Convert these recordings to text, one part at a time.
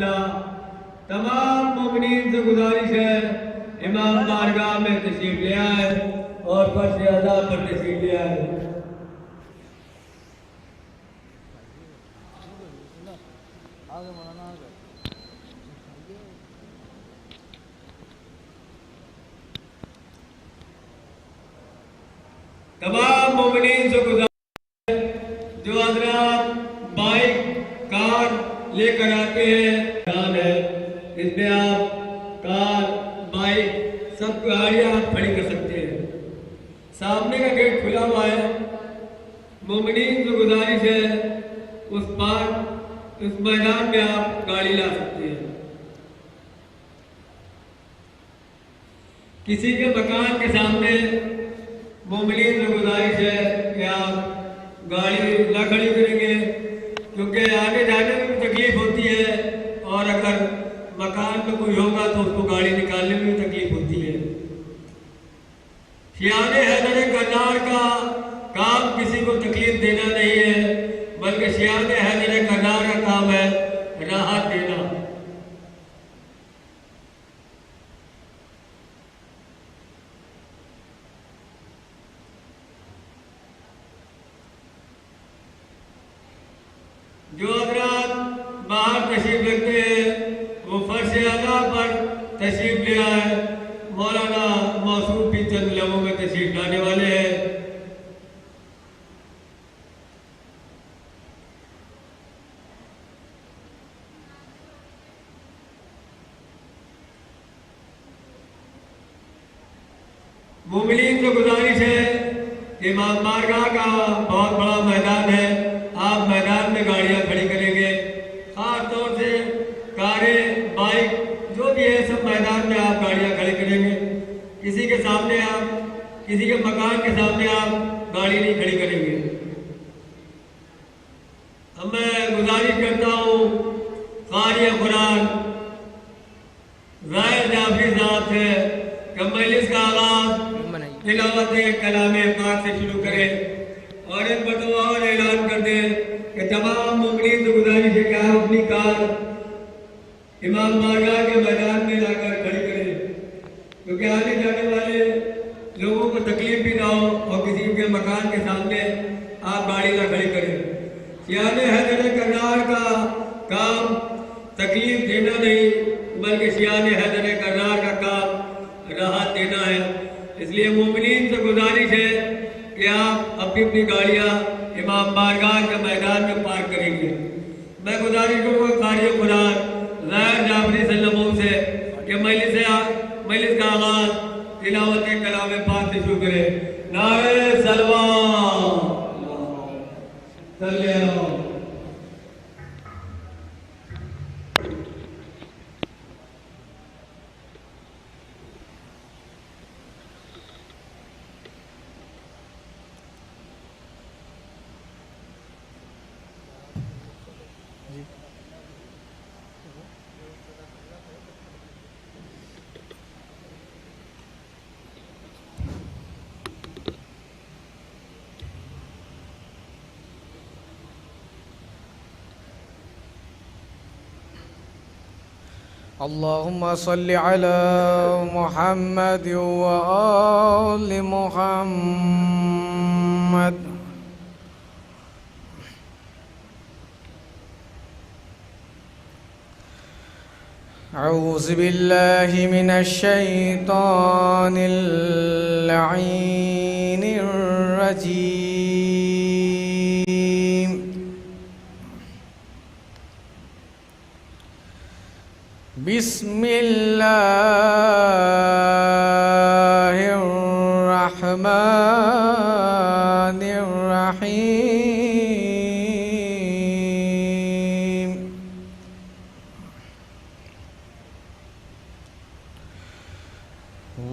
تمام مومنین سے گزارش ہے امام بارگاہ میں تشریف لے آئے اور فرض ادا پر تشریف لے آئے۔ تمام مومنین سے گزارش ہے جو حضرات بائک کار لے کر آتے ہیں اس میں آپ کار بائک سب گاڑیاں آپ کھڑی کر سکتے ہیں۔ سامنے کا گیٹ کھلا ہوا ہے، مومنین سے گزارش ہے اس میدان میں آپ گاڑی لا سکتے ہیں۔ کسی کے مکان کے سامنے مومنین سے گزارش ہے کہ آپ گاڑی نہ کھڑی کریں گے، کیونکہ آگے جانے میں بھی تکلیف ہوتی ہے اور اگر مکان میں کوئی ہوگا تو اس کو گاڑی نکالنے میں بھی تکلیف ہوتی ہے۔ شیان حیدر کرار کا کام کسی کو تکلیف دینا نہیں ہے، بلکہ شیان حیدر کرار کا کام ہے راحت دینا۔ جو حضرات باہر تشریف رکھتے ہیں وہ فرش ادا پر تشریف لے آئے۔ مولانا موصوف بھی چند لمحوں میں تشریف لانے والے ہیں۔ مومنین سے گزارش ہے کہ امام بارگاہ کا بہت بڑا میدان ہے، آپ میدان میں گاڑیاں کھڑی کریں گے، خاص طور سے کاریں بائک جو بھی ہے سب میدان میں آپ گاڑیاں کھڑی کریں گے۔ کسی کے سامنے آپ کسی کے مکان کے سامنے آپ گاڑی نہیں کھڑی کریں گے۔ اب میں گزارش کرتا ہوں قاری قرآن ظاہر جعفری صاحب سے کہ مجلس کا آغاز تلاوت کلام پاک سے شروع کرے اور ایک مرتبہ اور اعلان کر دیں کہ تمام مومنین سے گزارش ہے کہ آپ اپنی کار امام بارگاہ کے میدان میں لا کر کھڑی کریں، کیونکہ آنے جانے والے لوگوں کو تکلیف بھی نہ ہو اور کسی کے مکان کے سامنے آپ گاڑی نہ کھڑی کریں۔ شیان حیدر کرار کا کام تکلیف دینا نہیں بلکہ شیان حیدر کرار کا کام راحت دینا ہے۔ اس لیے مومنین سے گزارش ہے کہ آپ اپنی اپنی گاڑیاں امام بارگاہ کے میدان میں پارک کریں گے۔ میں گزارش کروں گا قاری قرآن ظاہر جعفری صلی اللہ علیہ وسلم سے کہ مجلس کا آغاز تلاوت کلام پاک سے شروع کرے۔ نعرہ صلوات صلی اللہ۔ اللهم صل على محمد وآل محمد أعوذ بالله من الشيطان اللعين الرجيم بسم الله الرحمن الرحيم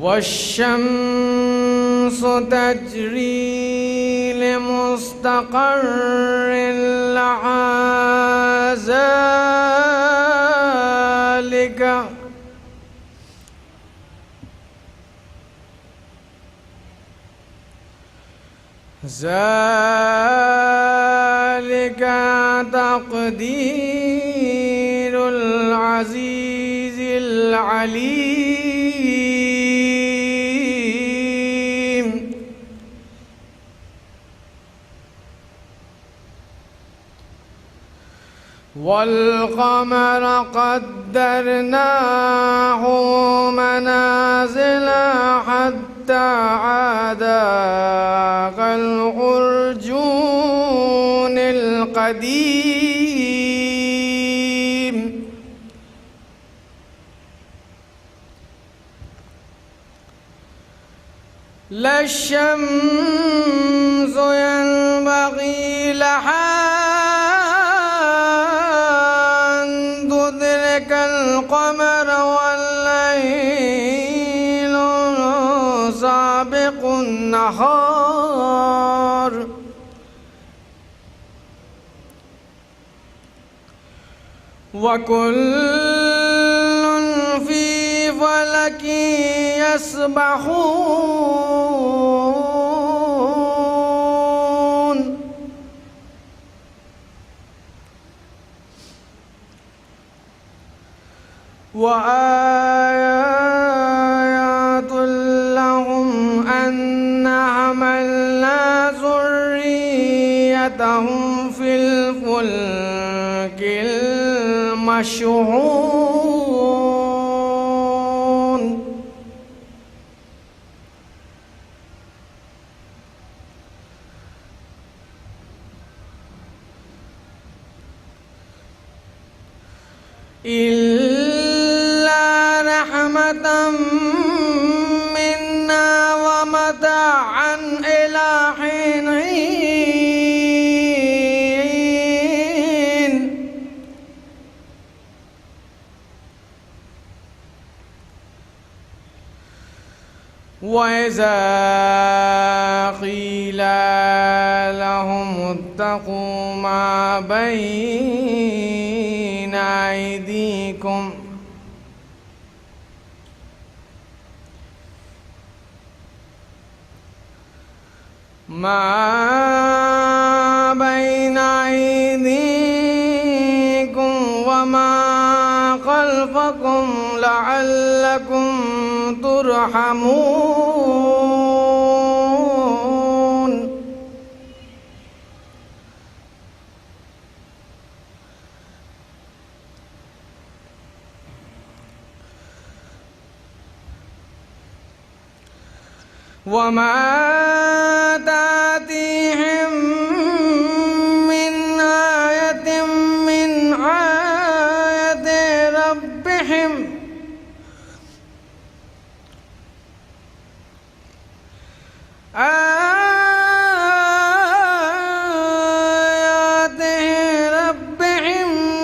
والشمس تجري لمستقر لها ذلك تقدير العزيز العزيز العليم والقمر قدرناه منازل حتى عاد كالعرجون القديم لا الشمس ينبغي لها أن تدرك القمر والليل سابق النهار وكل في فلك يسبحون وآيات لهم أن حملنا ذريتهم في الفلك المشحون إلا رحمة منا ومتاعا إلى حين وإذا قيل لهم اتقوا ما بين أيديكم وما خلفكم لعلكم ترحمون وما تأتيهم من آية من آيات ربهم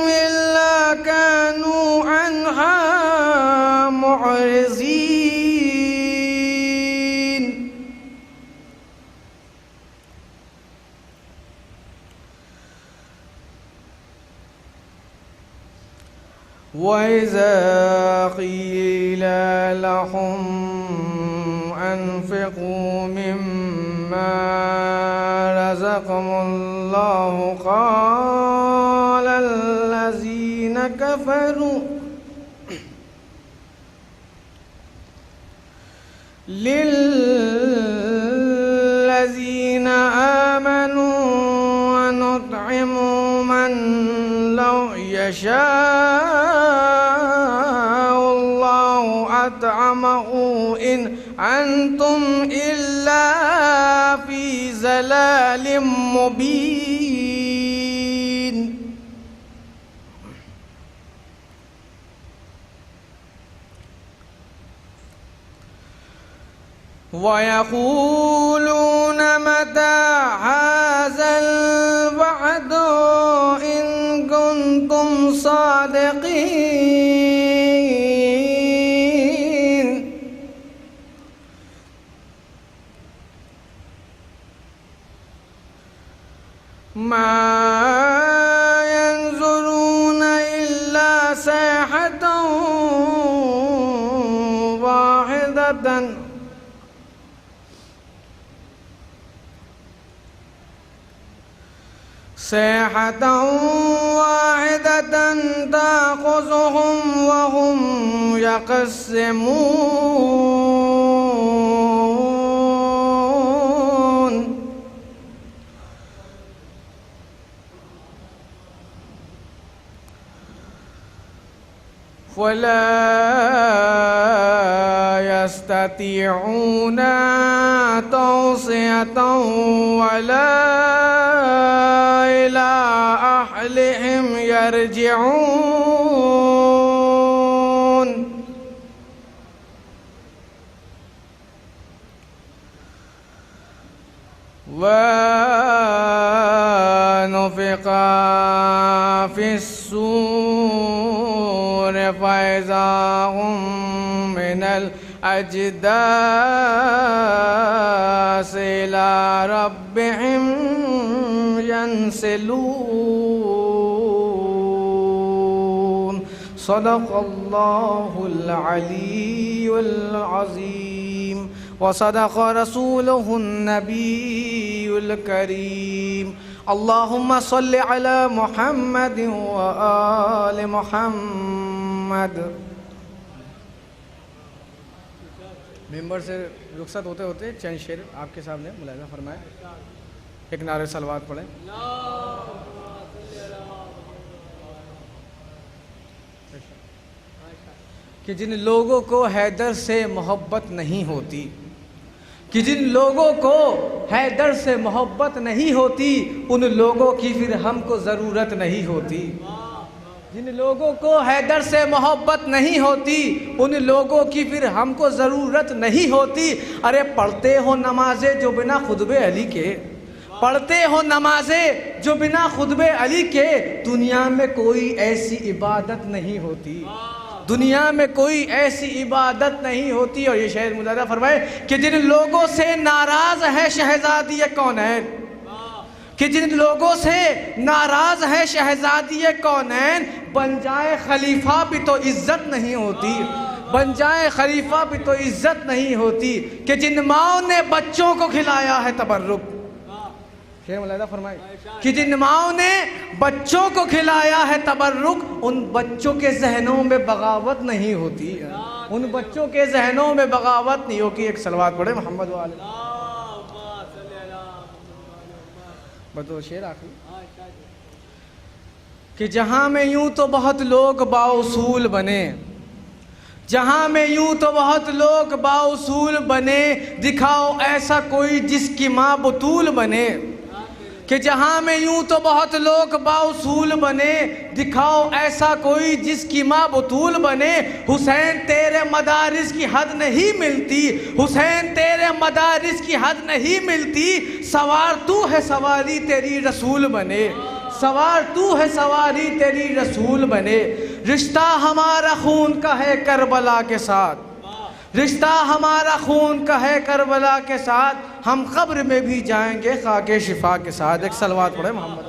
إلا كانوا عنها معرضين وإذا قيل لهم أنفقوا مما رزقكم الله قال الذين كفروا للذين آمنوا ونطعم من لو يشاء الله أطعمه إن أنتم إلا في ضلال مبين ويقولون متى هذا الوعد إن كنتم صادقين ما ينظرون إلا صيحة واحدة تأخذهم وهم يخصمون ولا يستطيعون توصية ولا إلى أهلهم يرجعون ونفخ في الصور فإذا هم من الأجداث إلى ربهم ينسلون صدق الله العلي العظيم وصدق رسوله النبي الكريم اللهم صل على محمد وآل محمد. ممبر سے رخصت ہوتے ہوتے چند شعر آپ کے سامنے ملاحظہ فرمائیں. ایک نعرہ صلوات پڑھیں. کہ جن لوگوں کو حیدر سے محبت نہیں ہوتی، کہ جن لوگوں کو حیدر سے محبت نہیں ہوتی ان لوگوں کی پھر ہم کو ضرورت نہیں ہوتی. جن لوگوں کو حیدر سے محبت نہیں ہوتی ان لوگوں کی پھر ہم کو ضرورت نہیں ہوتی. ارے پڑھتے ہو نمازیں جو بنا خطبہ علی کے، پڑھتے ہو نمازیں جو بنا خطبہ علی کے، دنیا میں کوئی ایسی عبادت نہیں ہوتی، دنیا میں کوئی ایسی عبادت نہیں ہوتی. اور یہ شعر ملاحظہ فرمائے کہ جن لوگوں سے ناراض ہے شہزادی کونین، کہ جن لوگوں سے ناراض ہے شہزادی کونین، بن جائے خلیفہ بھی تو عزت نہیں ہوتی، بن جائے خلیفہ بھی تو عزت نہیں ہوتی. کہ جن ماؤں نے بچوں کو کھلایا ہے تبرک، شعر ملاحظہ فرمائے کہ جن ماؤں نے بچوں کو کھلایا ہے تبرک، ان بچوں کے ذہنوں میں بغاوت نہیں ہوتی، ان بچوں کے ذہنوں میں بغاوت نہیں ہوتی. ایک صلوات پڑھے محمد والے. بدو شعر آخری کہ جہاں میں یوں تو بہت لوگ بااصول بنے، جہاں میں یوں تو بہت لوگ بااصول بنے، دکھاؤ ایسا کوئی جس کی ماں بطول بنے. کہ جہاں میں یوں تو بہت لوگ بااصول بنے، دکھاؤ ایسا کوئی جس کی ماں بطول بنے. حسین تیرے مدارس کی حد نہیں ملتی، حسین تیرے مدارس کی حد نہیں ملتی، سوار تو ہے سواری تیری رسول بنے، سوار تو ہے سواری تیری رسول بنے. رشتہ ہمارا خون کا ہے کربلا کے ساتھ، رشتہ ہمارا خون کا ہے کربلا کے ساتھ، ہم قبر میں بھی جائیں گے خاک شفا کے ساتھ. ایک صلوات پڑھے محمد.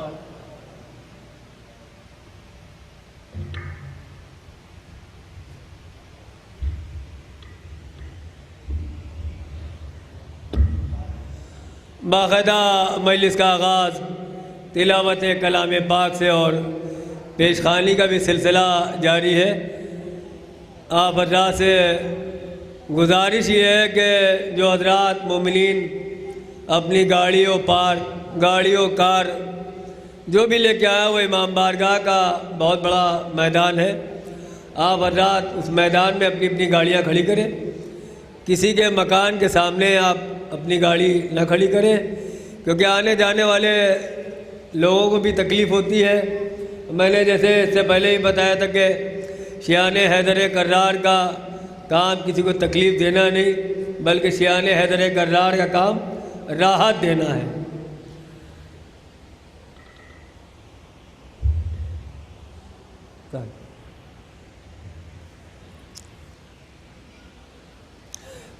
باقاعدہ مجلس کا آغاز تلاوت کلام پاک سے اور پیش خوانی کا بھی سلسلہ جاری ہے. آپ حضرات سے گزارش یہ ہے کہ جو حضرات مومنین اپنی گاڑیوں کار جو بھی لے کے آیا وہ امام بارگاہ کا بہت بڑا میدان ہے. آپ حضرات اس میدان میں اپنی اپنی گاڑیاں کھڑی کریں، کسی کے مکان کے سامنے آپ اپنی گاڑی نہ کھڑی کریں، کیونکہ آنے جانے والے لوگوں کو بھی تکلیف ہوتی ہے. میں نے جیسے اس سے پہلے ہی بتایا تھا کہ شیان حیدر کرار کا کام کسی کو تکلیف دینا نہیں، بلکہ شیان حیدر کرار کا کام راحت دینا ہے.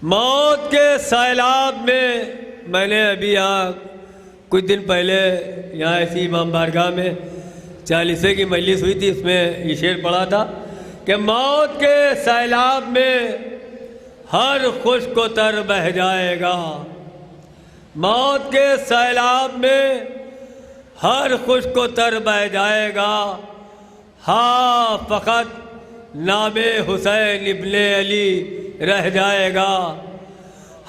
موت کے سیلاب میں نے ابھی یہاں کچھ دن پہلے یہاں ایسی امام بارگاہ میں 40ویں کی مجلس ہوئی تھی، اس میں یہ شعر پڑھا تھا کہ موت کے سیلاب میں ہر خشک و تر بہہ جائے گا، موت کے سیلاب میں ہر خشک و تر بہہ جائے گا، ہاں فقط نام حسین ابن علی رہ جائے گا،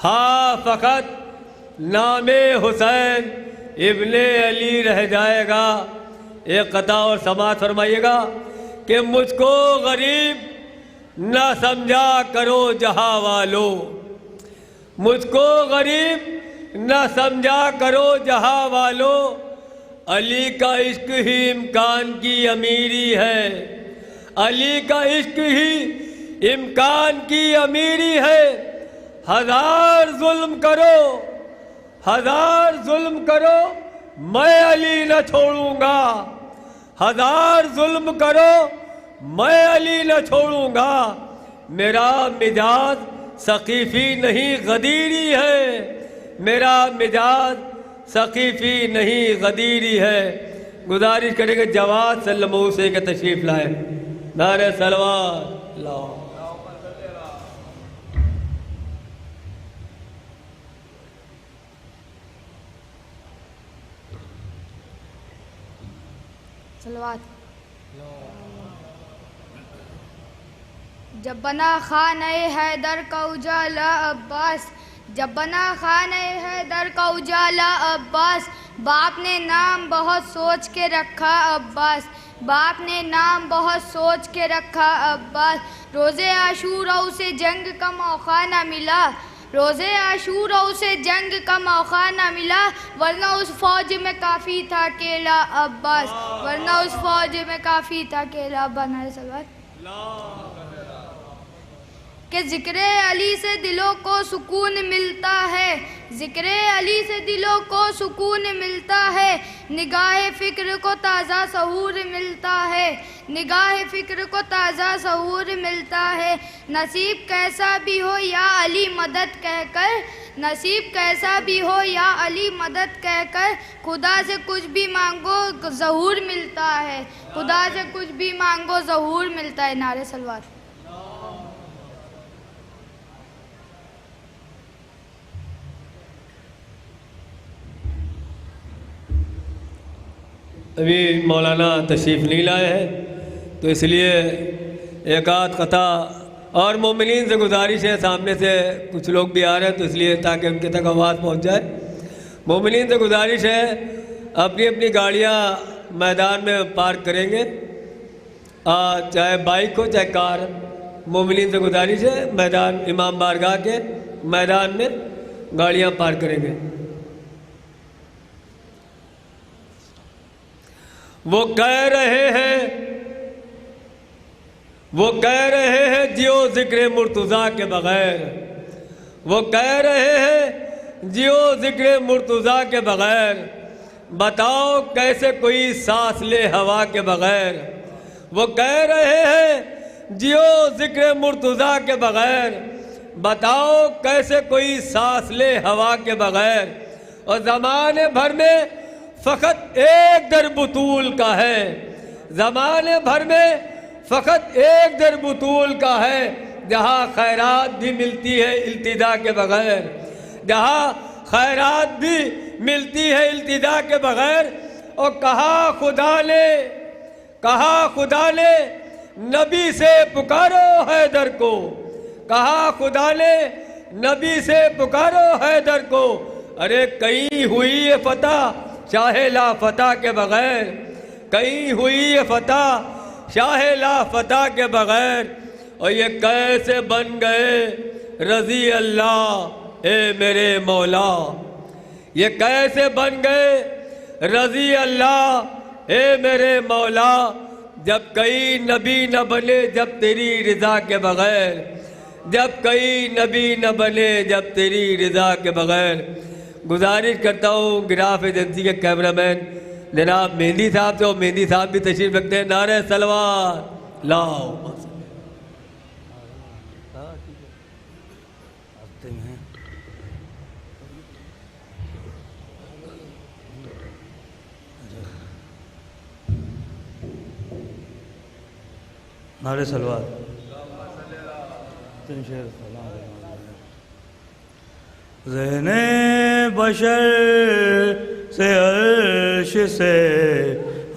ہاں فقط نام حسین ابن علی رہ جائے گا۔ ایک قطع اور سماعت فرمائیے گا کہ مجھ کو غریب نہ سمجھا کرو جہاں والو، مجھ کو غریب نہ سمجھا کرو جہاں والو، علی کا عشق ہی امکان کی امیری ہے، علی کا عشق ہی امکان کی امیری ہے۔ ہزار ظلم کرو، ہزار ظلم کرو، میں علی نہ چھوڑوں گا، ہزار ظلم کرو میں علی نہ چھوڑوں گا۔ میرا مزاج ثقیفی نہیں غدیری ہے، میرا مزاج ثقیفی نہیں غدیری ہے۔ گزارش کریں کہ جواد سلمو سے کہ تشریف لائے، نعرہ صلوات اللہ۔ صلوات۔ جب بنا خانہ حیدر کا اجالا عباس، جب بنا خانہ حیدر کا اجالا عباس، باپ نے نام بہت سوچ کے رکھا عباس، باپ نے نام بہت سوچ کے رکھا عباس۔ روز عاشورہ اسے جنگ کا موقع نہ ملا، روز عاشورہ اسے جنگ کا موقع نہ ملا، ورنہ اس فوج میں کافی تھا اکیلا عباس، ورنہ اس فوج میں کافی تھا اکیلا عباس۔ نعرہ صلوات۔ کہ ذکر علی سے دلوں کو سکون ملتا ہے، ذکر علی سے دلوں کو سکون ملتا ہے، نگاہ فکر کو تازہ سحور ملتا ہے، نگاہ فکر کو تازہ سحور ملتا ہے۔ نصیب کیسا بھی ہو یا علی مدد کہہ کر، نصیب کیسا بھی ہو یا علی مدد کہہ کر، خدا سے کچھ بھی مانگو ظہور ملتا ہے، خدا سے کچھ بھی مانگو ظہور ملتا ہے۔ نعرہ صلوات۔ ابھی مولانا تشریف نہیں لائے ہیں تو اس لیے ایک آدھ قطع اور مومنین سے گزارش ہے، سامنے سے کچھ لوگ بھی آ رہے ہیں تو اس لیے تاکہ ان کے تک آواز پہنچ جائے، مومنین سے گزارش ہے اپنی اپنی گاڑیاں میدان میں پارک کریں گے، چاہے بائک ہو چاہے کار، مومنین سے گزارش ہے میدان امام بارگاہ کے میدان میں گاڑیاں پارک کریں گے۔ وہ کہہ رہے ہیں، وہ کہہ رہے ہیں جیو ذکر مرتضیٰ کے بغیر، وہ کہہ رہے ہیں جیو ذکر مرتضیٰ کے بغیر، بتاؤ کیسے کوئی سانس لے ہوا کے بغیر، وہ کہہ رہے ہیں جیو ذکر مرتضیٰ کے بغیر، بتاؤ کیسے کوئی سانس لے ہوا کے بغیر۔ اور زمانے بھر میں فقط ایک در بطول کا ہے، زمانے بھر میں فقط ایک در بطول کا ہے، جہاں خیرات بھی ملتی ہے التجا کے بغیر، جہاں خیرات بھی ملتی ہے التجا کے بغیر۔ اور کہا خدا نے نبی سے پکارو حیدر کو، کہا خدا نے نبی سے پکارو حیدر کو، ارے کہیں ہوئی یہ فتح شاہ لا فتح کے بغیر، کہیں ہوئی یہ فتح شاہ لا فتح کے بغیر۔ اور یہ کیسے بن گئے رضی اللہ اے میرے مولا، یہ کیسے بن گئے رضی اللہ اے میرے مولا، جب کئی نبی نہ بنے جب تیری رضا کے بغیر، جب کئی نبی نہ بنے جب تیری رضا کے بغیر۔ گزارش کرتا ہوں گراف ایجنسی کے کیمرہ مین جناب مہندی صاحب سے، اور مہندی صاحب بھی تشریف رکھتے ہیں، نعرہ صلوات لاؤ۔ نعرہ صلوات۔ ذہن بشر سے عرش سے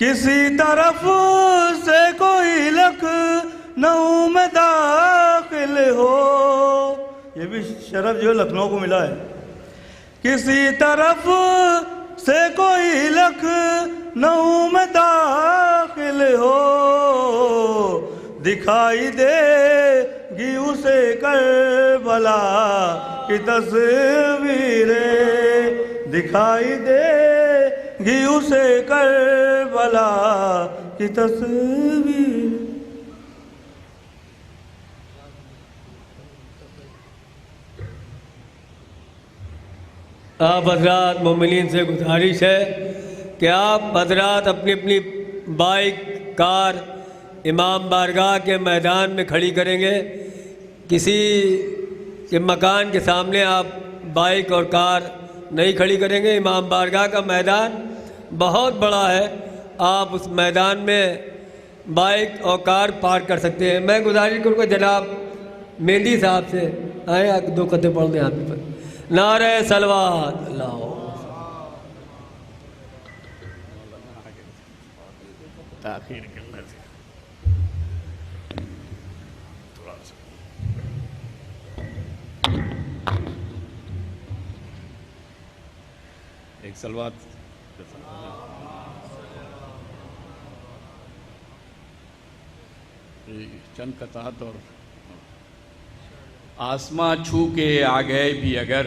کسی طرف سے کوئی لکھنؤ میں داخل ہو. یہ بھی شرف جو ہے لکھنؤ کو ملا ہے. کسی طرف سے کوئی لکھنؤ میں داخل ہو, دکھائی دے گی اسے کربلا کی تصویریں, دکھائی دے گی اسے کربلا کی تصویر. آپ حضرات مومنین سے گزارش ہے کہ آپ حضرات اپنی اپنی بائک کار امام بارگاہ کے میدان میں کھڑی کریں گے. کسی کے مکان کے سامنے آپ بائک اور کار نہیں کھڑی کریں گے. امام بارگاہ کا میدان بہت بڑا ہے, آپ اس میدان میں بائک اور کار پارک کر سکتے ہیں. میں گزارش کروں گا جناب مہندی صاحب سے آئے, دو قطعے پڑھ دیں آپ پر. نعرہ صلوات اللہ. تاخیر کرنا سے تھوڑا سا ایک صلوات چند قطعات. اور آسماں چھو کے آ گئے بھی اگر,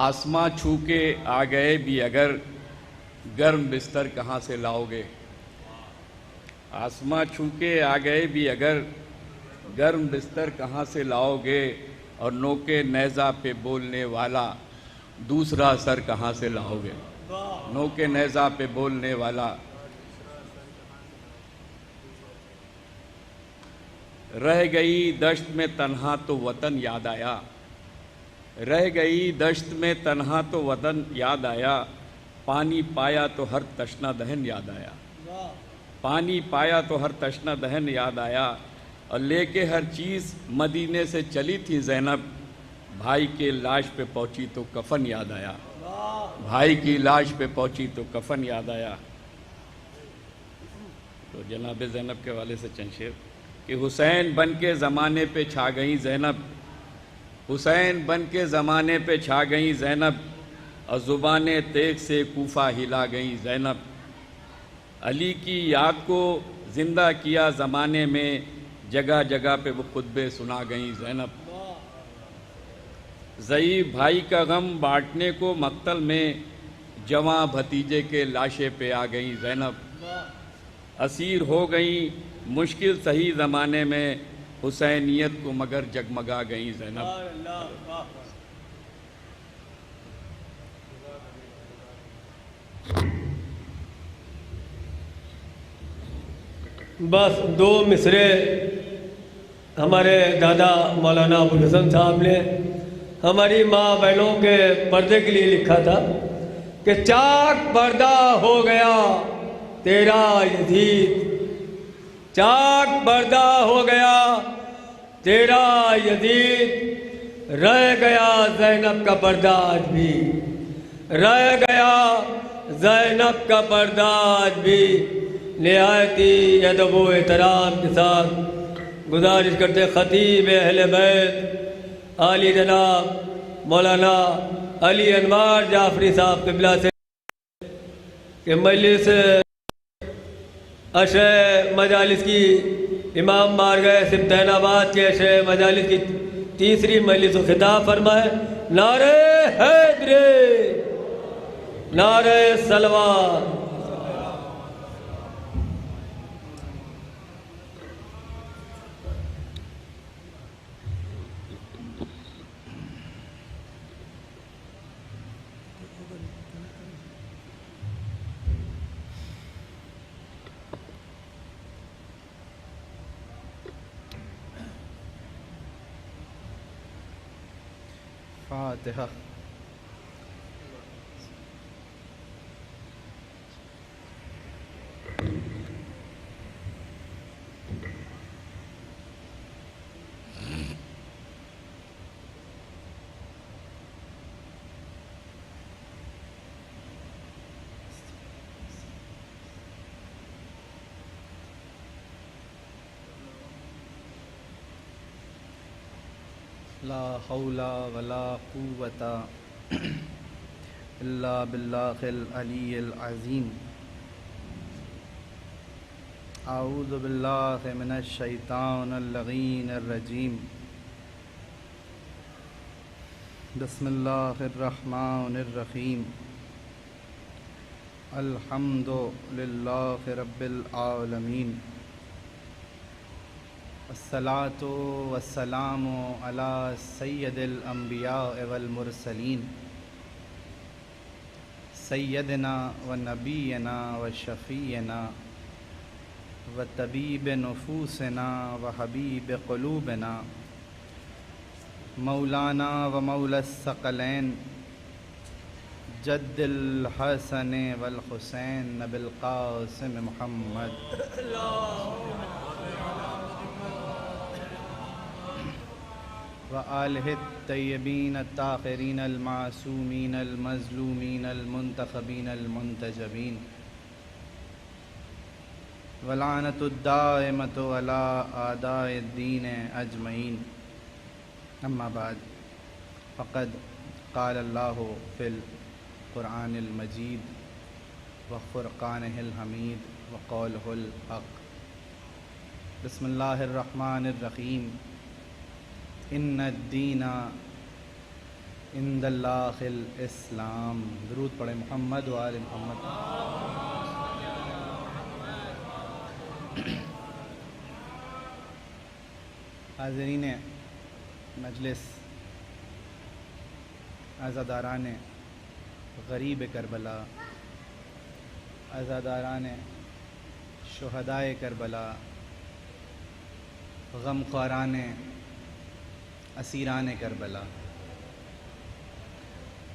آسماں چھو کے آ گئے بھی اگر, گرم بستر کہاں سے لاؤ گے. آسماں چھو کے آ گئے بھی اگر, گرم بستر کہاں سے لاؤ گے. اور نوکے نیزہ پہ بولنے والا دوسرا سر کہاں سے لاؤ گے. نوکے نیزہ پہ بولنے والا. رہ گئی دشت میں تنہا تو وطن یاد آیا, رہ گئی دشت میں تنہا تو وطن یاد آیا. پانی پایا تو ہر تشنہ دہن یاد آیا, پانی پایا تو ہر تشنہ دہن یاد آیا. اور لے کے ہر چیز مدینے سے چلی تھی زینب, بھائی کے لاش پہ پہنچی تو کفن یاد آیا, بھائی کی لاش پہ پہنچی تو کفن یاد آیا. تو جناب زینب کے والے سے چند شعر کہ حسین بن کے زمانے پہ چھا گئیں زینب, حسین بن کے زمانے پہ چھا گئیں زینب. اور زبان تیغ سے کوفہ ہلا گئیں زینب. علی کی یاد کو زندہ کیا زمانے میں, جگہ جگہ پہ وہ خطبے سنا گئیں زینب. ضعیف بھائی کا غم بانٹنے کو مقتل میں, جواں بھتیجے کے لاشے پہ آ گئیں زینب. اسیر ہو گئیں مشکل صحیح زمانے میں, حسینیت کو مگر جگمگا گئیں زینب. بس دو مصرے ہمارے دادا مولانا ابوالحسن صاحب نے ہماری ماں بہنوں کے پردے کے لیے لکھا تھا کہ چاک پردہ ہو گیا تیرا یزید, چاک پردہ ہو گیا تیرا یزید. رہ گیا زینب کا پردہ آج بھی, رہ گیا زینب کا پردہ آج بھی. نہایتی ادب و احترام کے ساتھ گزارش کرتے خطیب اہل بیت عالی جناب مولانا علی انوار جعفری صاحب قبلہ سے کہ مجلس عشاء مجالس کی امام بارگاہ سمتین آباد کے عشاء مجالس کی تیسری مجلس و خطاب فرمائے. نعرہ حیدری, نعرہ صلوات. فاتحہ. لا حول ولا قوة الا باللہ العلی العظیم. اعوذ باللہ من الشیطان اللعین الرجیم. بسم اللہ الرحمن الرحیم. الحمد للہ رب العالمین. الصلاۃ والسلام علی سید الانبیاء والمرسلین سیدنا و نبینا و شفیعنا و طبیب نفوسنا و حبیب قلوبنا مولانا و مولا الثقلین جد الحسن والحسین بالقاسم محمد وآلہ الطیبین الطاہرین المعصومین المظلومین المنتخبین المنتجبین ولعنت الدائمۃ علی اعداء الدین اجمعین. اما بعد فقد قال اللہ فی القرآن المجید وفرقانہ الحمید وقولہ الحق. بسم اللہ الرحمن الرحیم. ان الدین عند اللہ الاسلام. درود پڑھیں محمد و آل محمد. حاضرین مجلس، عزاداران غریب کربلا، عزاداران شہدائے کربلا، غمخواران اسیران کربلا،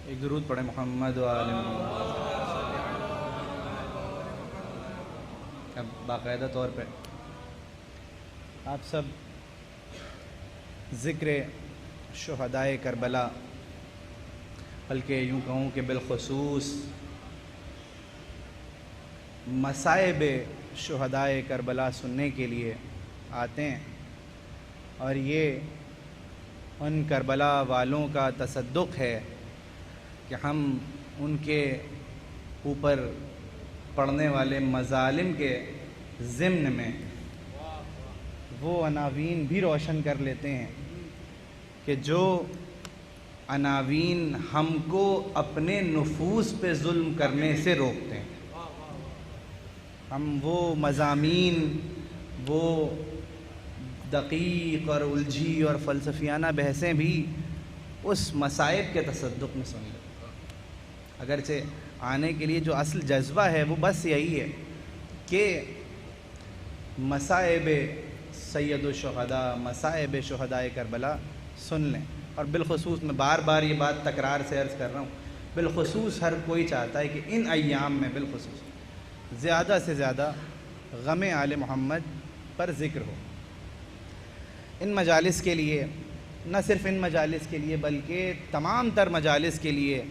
ایک درود پڑھیں محمد و آل محمد. اب باقاعدہ طور پہ آپ سب ذکر شہدائے کربلا، بلکہ یوں کہوں کہ بالخصوص مصائب شہدائے کربلا سننے کے لیے آتے ہیں، اور یہ ان کربلا والوں کا تصدق ہے کہ ہم ان کے اوپر پڑنے والے مظالم کے ضمن میں وہ عناوین بھی روشن کر لیتے ہیں کہ جو عناوین ہم کو اپنے نفوس پہ ظلم کرنے سے روکتے ہیں. ہم وہ مضامین، وہ دقیق اور الجھی اور فلسفیانہ بحثیں بھی اس مصائب کے تصدق میں سن لیتے ہیں. اگرچہ آنے کے لیے جو اصل جذبہ ہے وہ بس یہی ہے کہ مصائب سید الشہداء، مصائب شہدائے کربلا سن لیں. اور بالخصوص میں بار بار یہ بات تکرار سے عرض کر رہا ہوں، بالخصوص ہر کوئی چاہتا ہے کہ ان ایام میں بالخصوص زیادہ سے زیادہ غم آل محمد پر ذکر ہو. ان مجالس کے لیے، نہ صرف ان مجالس کے لیے بلکہ تمام تر مجالس کے لیے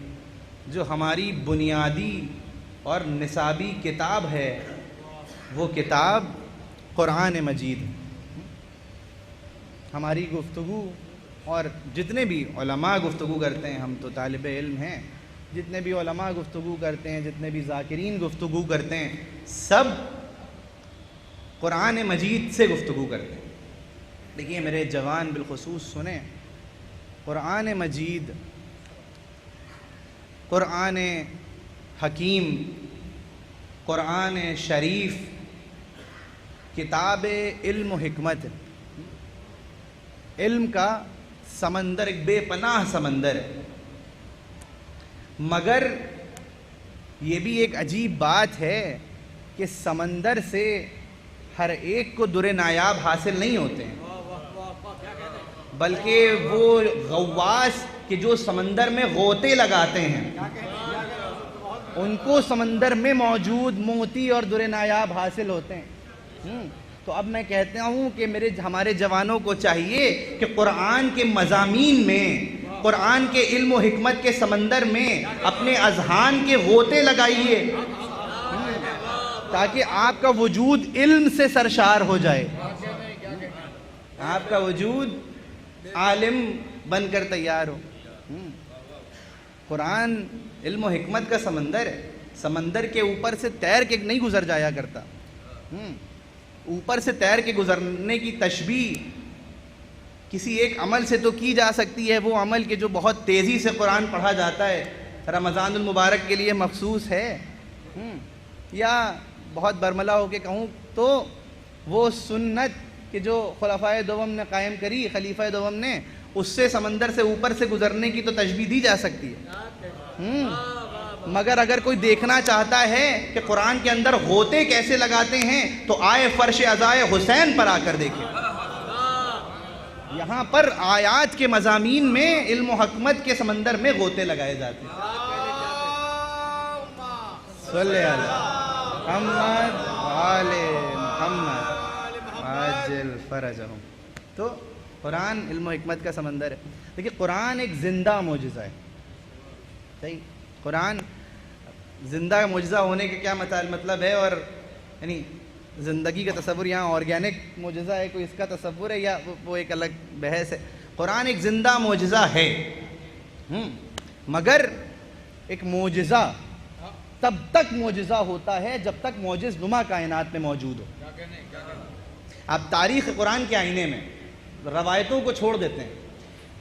جو ہماری بنیادی اور نصابی کتاب ہے وہ کتاب قرآن مجید ہے. ہماری گفتگو اور جتنے بھی علماء گفتگو کرتے ہیں، ہم تو طالب علم ہیں، جتنے بھی علماء گفتگو کرتے ہیں، جتنے بھی ذاکرین گفتگو کرتے ہیں، سب قرآن مجید سے گفتگو کرتے ہیں. دیکھیے میرے جوان بالخصوص سنیں، قرآن مجید، قرآن حکیم، قرآن شریف کتاب علم و حکمت، علم کا سمندر، ایک بے پناہ سمندر ہے. مگر یہ بھی ایک عجیب بات ہے کہ سمندر سے ہر ایک کو در نایاب حاصل نہیں ہوتے ہیں، بلکہ وہ غواص کہ جو سمندر میں غوطے لگاتے ہیں ان کو سمندر میں موجود موتی اور در نایاب حاصل ہوتے ہیں. تو اب میں کہتا ہوں کہ ہمارے جوانوں کو چاہیے کہ قرآن کے مضامین میں، قرآن کے علم و حکمت کے سمندر میں اپنے اذہان کے غوطے لگائیے تاکہ آپ کا وجود علم سے سرشار ہو جائے، آپ کا وجود عالم بن کر تیار ہو. قرآن علم و حکمت کا سمندر ہے. سمندر کے اوپر سے تیر کے نہیں گزر جایا کرتا. اوپر سے تیر کے گزرنے کی تشبیہ کسی ایک عمل سے تو کی جا سکتی ہے، وہ عمل کہ جو بہت تیزی سے قرآن پڑھا جاتا ہے، رمضان المبارک کے لیے مخصوص ہے. یا بہت برملا ہو کے کہوں تو وہ سنت کہ جو خلفائے دوم نے قائم کری، خلیفہ دوم نے، اس سے سمندر سے اوپر سے گزرنے کی تو تشبیہ دی جا سکتی ہے. مگر اگر کوئی دیکھنا چاہتا ہے کہ قرآن کے اندر غوطے کیسے لگاتے ہیں تو آئے فرش عزائے حسین پر آ کر دیکھیں. یہاں پر آیات کے مضامین میں علم و حکمت کے سمندر میں غوطے لگائے جاتے ہیں. صلی اللہ محمد آل محمد عاجل فرجہم. تو قرآن علم و حکمت کا سمندر ہے. دیکھیے قرآن ایک زندہ معجزہ ہے. صحیح، قرآن زندہ معجزہ ہونے کے کیا مطلب ہے، اور یعنی زندگی کا تصور یہاں آرگینک معجزہ ہے، کوئی اس کا تصور ہے یا وہ ایک الگ بحث ہے. قرآن ایک زندہ معجزہ ہے. مگر ایک معجزہ تب تک معجزہ ہوتا ہے جب تک معجز نما کائنات میں موجود ہو. آپ تاریخ قرآن کے آئینے میں روایتوں کو چھوڑ دیتے ہیں،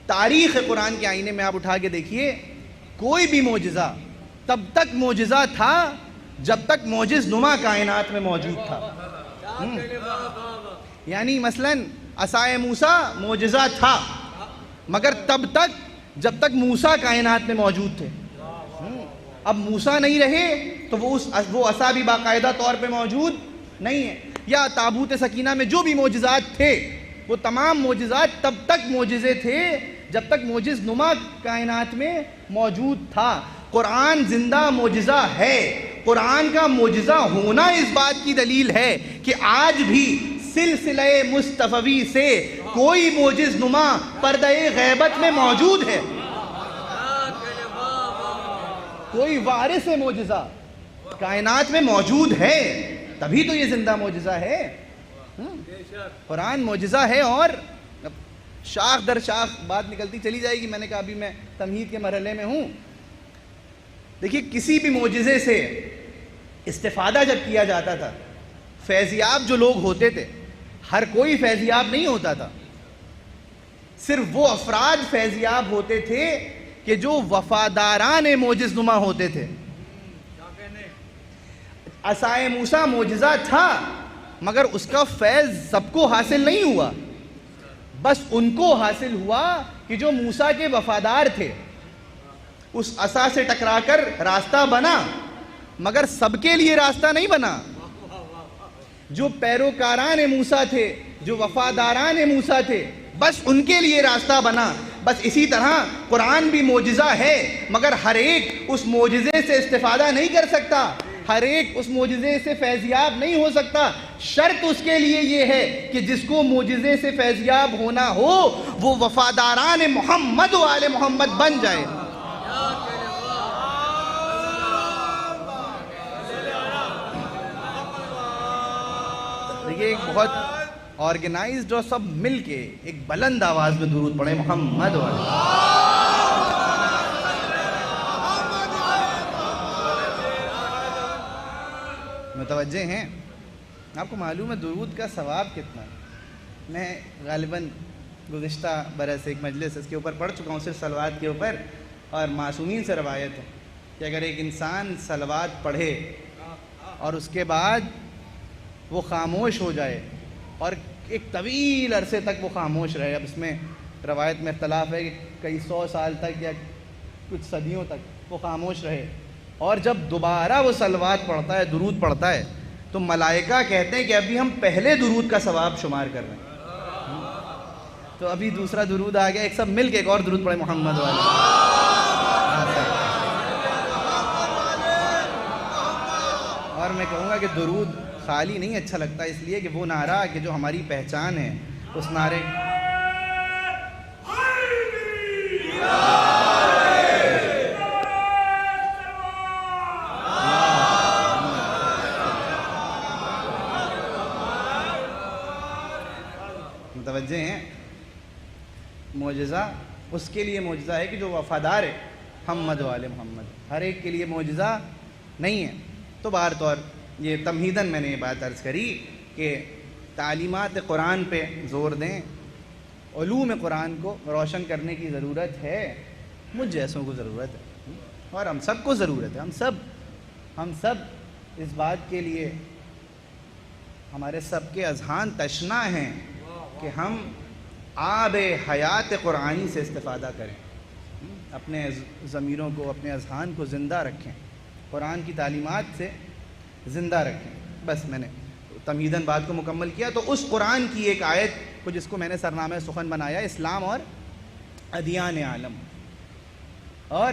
تاریخ قرآن کے آئینے میں آپ اٹھا کے دیکھیے، کوئی بھی معجزہ تب تک معجزہ تھا جب تک معجز نما کائنات میں موجود تھا. یعنی مثلاً عصائے موسیٰ معجزہ تھا مگر تب تک جب تک موسیٰ کائنات میں موجود تھے. اب موسیٰ نہیں رہے تو وہ عصا بھی باقاعدہ طور پہ موجود نہیں ہے. یا تابوت سکینہ میں جو بھی معجزات تھے وہ تمام معجزات تب تک معجزے تھے جب تک معجز نما کائنات میں موجود تھا. قرآن زندہ معجزہ ہے. قرآن کا معجزہ ہونا اس بات کی دلیل ہے کہ آج بھی سلسلہ مصطفی سے کوئی معجز نما پردہ غیبت میں موجود ہے. کوئی وارث معجزہ کائنات میں موجود ہے، تبھی تو یہ زندہ معجزہ ہے. قرآن معجزہ ہے. اور شاخ در شاخ بات نکلتی چلی جائے گی. میں نے کہا ابھی میں تمہید کے مرحلے میں ہوں. دیکھیے کسی بھی معجزے سے استفادہ جب کیا جاتا تھا، فیضیاب جو لوگ ہوتے تھے، ہر کوئی فیضیاب نہیں ہوتا تھا. صرف وہ افراد فیضیاب ہوتے تھے کہ جو وفاداران معجز نما ہوتے تھے. عصائے موسیٰ معجزہ تھا مگر اس کا فیض سب کو حاصل نہیں ہوا. بس ان کو حاصل ہوا کہ جو موسیٰ کے وفادار تھے. اس عصا سے ٹکرا کر راستہ بنا مگر سب کے لیے راستہ نہیں بنا. جو پیروکاران موسیٰ تھے، جو وفاداران موسیٰ تھے، بس ان کے لیے راستہ بنا. بس اسی طرح قرآن بھی معجزہ ہے مگر ہر ایک اس معجزے سے استفادہ نہیں کر سکتا، ہر ایک اس معجزے سے فیضیاب نہیں ہو سکتا. شرط اس کے لیے یہ ہے کہ جس کو معجزے سے فیضیاب ہونا ہو وہ وفاداران محمد و آل محمد بن جائے. دیکھیے ایک بہت آرگنائزڈ اور سب مل کے ایک بلند آواز میں درود پڑھیں محمد و آل. متوجہ ہیں؟ آپ کو معلوم ہے درود کا ثواب کتنا ہے. میں غالباً گزشتہ برس ایک مجلس اس کے اوپر پڑھ چکا ہوں، صرف صلوات کے اوپر. اور معصومین سے روایت ہے کہ اگر ایک انسان صلوات پڑھے اور اس کے بعد وہ خاموش ہو جائے اور ایک طویل عرصے تک وہ خاموش رہے، اب اس میں روایت میں اختلاف ہے کہ کئی 100 سال تک یا کچھ صدیوں تک وہ خاموش رہے، اور جب دوبارہ وہ صلوات پڑھتا ہے، درود پڑھتا ہے، تو ملائکہ کہتے ہیں کہ ابھی ہم پہلے درود کا ثواب شمار کر رہے ہیں. تو ابھی دوسرا درود آ گیا. ایک سب مل کے ایک اور درود پڑھے محمد والے. اور میں کہوں گا کہ درود خالی نہیں اچھا لگتا، اس لیے کہ وہ نعرہ کہ جو ہماری پہچان ہے، اس نعرے متوجہ ہیں. معجزہ اس کے لیے معجزہ ہے کہ جو وفادار ہے محمد و آل محمد، ہر ایک کے لیے معجزہ نہیں ہے۔ تو بہر طور یہ تمہیداً میں نے یہ بات عرض کری کہ تعلیمات قرآن پہ زور دیں، علوم قرآن کو روشن کرنے کی ضرورت ہے، مجھ جیسوں کو ضرورت ہے، اور ہم سب کو ضرورت ہے۔ ہم سب اس بات کے لیے، ہمارے سب کے اذہان تشنا ہیں کہ ہم آب حیات قرآنی سے استفادہ کریں، اپنے ضمیروں کو، اپنے اذہان کو زندہ رکھیں، قرآن کی تعلیمات سے زندہ رکھیں۔ بس میں نے تمہیداً بات کو مکمل کیا۔ تو اس قرآن کی ایک آیت کو جس کو میں نے سرنامہ سخن بنایا، اسلام اور ادیان عالم، اور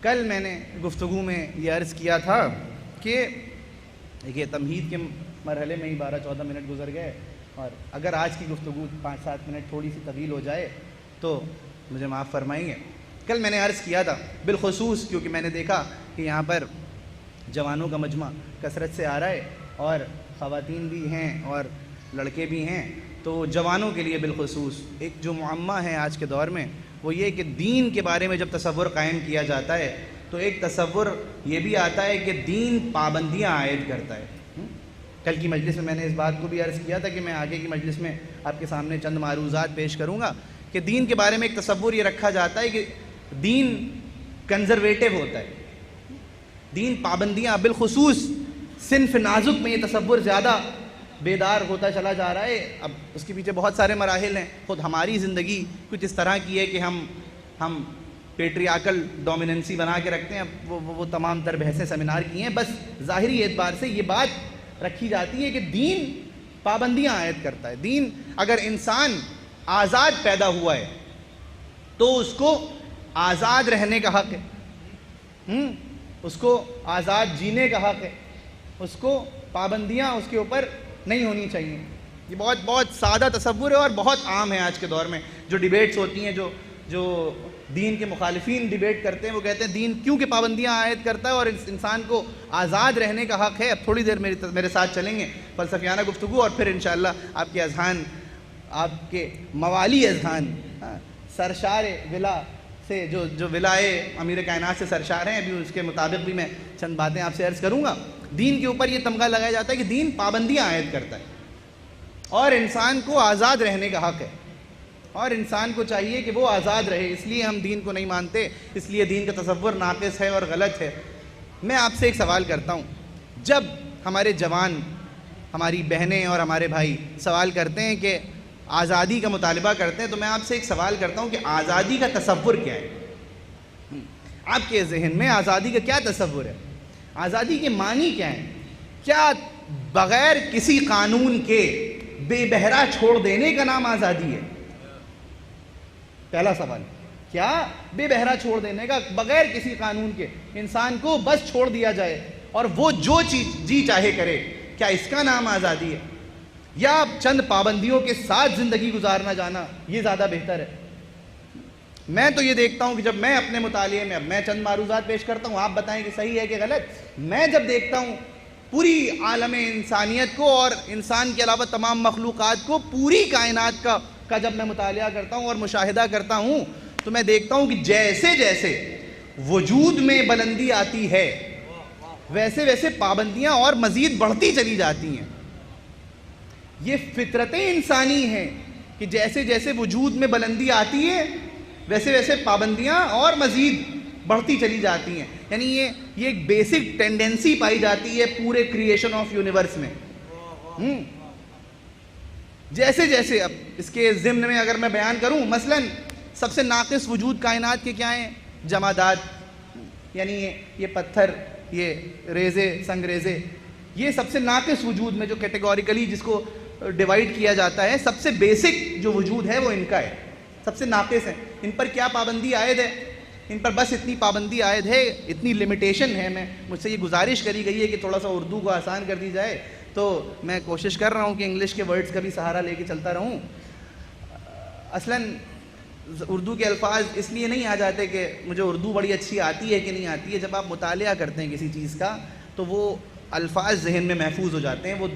کل میں نے گفتگو میں یہ عرض کیا تھا کہ دیکھیے تمہید کے مرحلے میں ہی 12-14 منٹ گزر گئے، اور اگر آج کی گفتگو 5-7 منٹ تھوڑی سی طویل ہو جائے تو مجھے معاف فرمائیں گے۔ کل میں نے عرض کیا تھا بالخصوص کیونکہ میں نے دیکھا کہ یہاں پر جوانوں کا مجمع کثرت سے آ رہا ہے، اور خواتین بھی ہیں اور لڑکے بھی ہیں، تو جوانوں کے لیے بالخصوص ایک جو معمہ ہے آج کے دور میں وہ یہ کہ دین کے بارے میں جب تصور قائم کیا جاتا ہے تو ایک تصور یہ بھی آتا ہے کہ دین پابندیاں عائد کرتا ہے۔ کل کی مجلس میں نے اس بات کو بھی عرض کیا تھا کہ میں آگے کی مجلس میں آپ کے سامنے چند معروضات پیش کروں گا کہ دین کے بارے میں ایک تصور یہ رکھا جاتا ہے کہ دین کنزرویٹو ہوتا ہے، دین پابندیاں، بالخصوص صنف نازک میں یہ تصور زیادہ بیدار ہوتا چلا جا رہا ہے۔ اب اس کے پیچھے بہت سارے مراحل ہیں، خود ہماری زندگی کچھ اس طرح کی ہے کہ ہم پیٹریاکل ڈومیننسی بنا کے رکھتے ہیں۔ وہ تمام تر بحثیں سیمینار کی ہیں، بس ظاہری اعتبار سے یہ بات رکھی جاتی ہے کہ دین پابندیاں عائد کرتا ہے۔ دین، اگر انسان آزاد پیدا ہوا ہے تو اس کو آزاد رہنے کا حق ہے، اس کو آزاد جینے کا حق ہے، اس کو پابندیاں اس کے اوپر نہیں ہونی چاہیے۔ یہ بہت سادہ تصور ہے اور بہت عام ہے آج کے دور میں۔ جو ڈیبیٹس ہوتی ہیں، جو دین کے مخالفین ڈیبیٹ کرتے ہیں، وہ کہتے ہیں دین کیونکہ پابندیاں عائد کرتا ہے اور انسان کو آزاد رہنے کا حق ہے۔ اب تھوڑی دیر میرے ساتھ چلیں گے فلسفیانہ گفتگو، اور پھر انشاءاللہ آپ کے اذہان، آپ کے موالی اذہان سرشار ولا سے، جو ولائے امیر کائنات سے سرشار ہیں، ابھی اس کے مطابق بھی میں چند باتیں آپ سے عرض کروں گا۔ دین کے اوپر یہ تمغہ لگایا جاتا ہے کہ دین پابندیاں عائد کرتا ہے اور انسان کو آزاد رہنے کا حق ہے، اور انسان کو چاہیے کہ وہ آزاد رہے۔ اس لیے ہم دین کو نہیں مانتے، اس لیے دین کا تصور ناقص ہے اور غلط ہے۔ میں آپ سے ایک سوال کرتا ہوں، جب ہمارے جوان، ہماری بہنیں اور ہمارے بھائی سوال کرتے ہیں کہ آزادی کا مطالبہ کرتے ہیں، تو میں آپ سے ایک سوال کرتا ہوں کہ آزادی کا تصور کیا ہے؟ آپ کے ذہن میں آزادی کا کیا تصور ہے؟ آزادی کے معنی کیا ہیں؟ کیا بغیر کسی قانون کے بے بہرا چھوڑ دینے کا نام آزادی ہے؟ پہلا سوال، کیا بے بہرا چھوڑ دینے کا، بغیر کسی قانون کے انسان کو بس چھوڑ دیا جائے اور وہ جو چیز جی چاہے کرے، کیا اس کا نام آزادی ہے؟ یا چند پابندیوں کے ساتھ زندگی گزارنا جانا یہ زیادہ بہتر ہے؟ میں تو یہ دیکھتا ہوں کہ جب میں اپنے مطالعے میں، اب میں چند معروضات پیش کرتا ہوں، آپ بتائیں کہ صحیح ہے کہ غلط، میں جب دیکھتا ہوں پوری عالم انسانیت کو اور انسان کے علاوہ تمام مخلوقات کو، پوری کائنات کا جب میں مطالعہ کرتا ہوں اور مشاہدہ کرتا ہوں، تو میں دیکھتا ہوں کہ جیسے جیسے وجود میں بلندی آتی ہے ویسے ویسے پابندیاں اور مزید بڑھتی چلی جاتی ہیں۔ یہ فطرت انسانی ہے کہ جیسے جیسے وجود میں بلندی آتی ہے ویسے ویسے پابندیاں اور مزید بڑھتی چلی جاتی ہیں۔ یعنی یہ ایک بیسک ٹینڈنسی پائی جاتی ہے پورے کریشن آف یونیورس میں۔ جیسے جیسے، اب اس کے ضمن میں اگر میں بیان کروں، مثلا سب سے ناقص وجود کائنات کے کیا ہیں؟ جمادات، یعنی یہ پتھر، یہ ریزے، سنگریزے، یہ سب سے ناقص وجود میں جو کیٹیگوریکلی جس کو ڈیوائیڈ کیا جاتا ہے، سب سے بیسک جو وجود ہے وہ ان کا ہے، سب سے ناقص ہے۔ ان پر کیا پابندی عائد ہے؟ ان پر بس اتنی پابندی عائد ہے، اتنی لمیٹیشن ہے۔ مجھ سے یہ گزارش کری گئی ہے کہ تھوڑا سا اردو کو آسان کر دی جائے، تو میں کوشش کر رہا ہوں کہ انگلش کے ورڈز کا بھی سہارا لے کے چلتا رہوں۔ اصلاً اردو کے الفاظ اس لیے نہیں آ جاتے کہ مجھے اردو بڑی اچھی آتی ہے کہ نہیں آتی ہے، جب آپ مطالعہ کرتے ہیں کسی چیز کا تو وہ الفاظ ذہن میں محفوظ ہو جاتے ہیں، وہ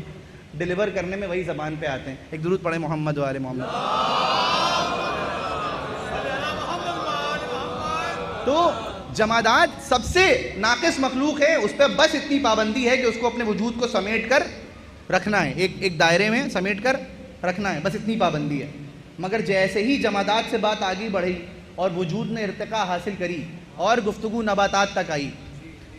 ڈیلیور کرنے میں وہی زبان پہ آتے ہیں۔ ایک درود پڑھیں محمد و آل محمد۔ تو جمادات سب سے ناقص مخلوق ہے, اس پہ بس اتنی پابندی ہے کہ اس کو اپنے وجود کو سمیٹ کر رکھنا ہے, ایک دائرے میں سمیٹ کر رکھنا ہے, بس اتنی پابندی ہے. مگر جیسے ہی جمادات سے بات آگے بڑھی اور وجود نے ارتقاء حاصل کری اور گفتگو نباتات تک آئی,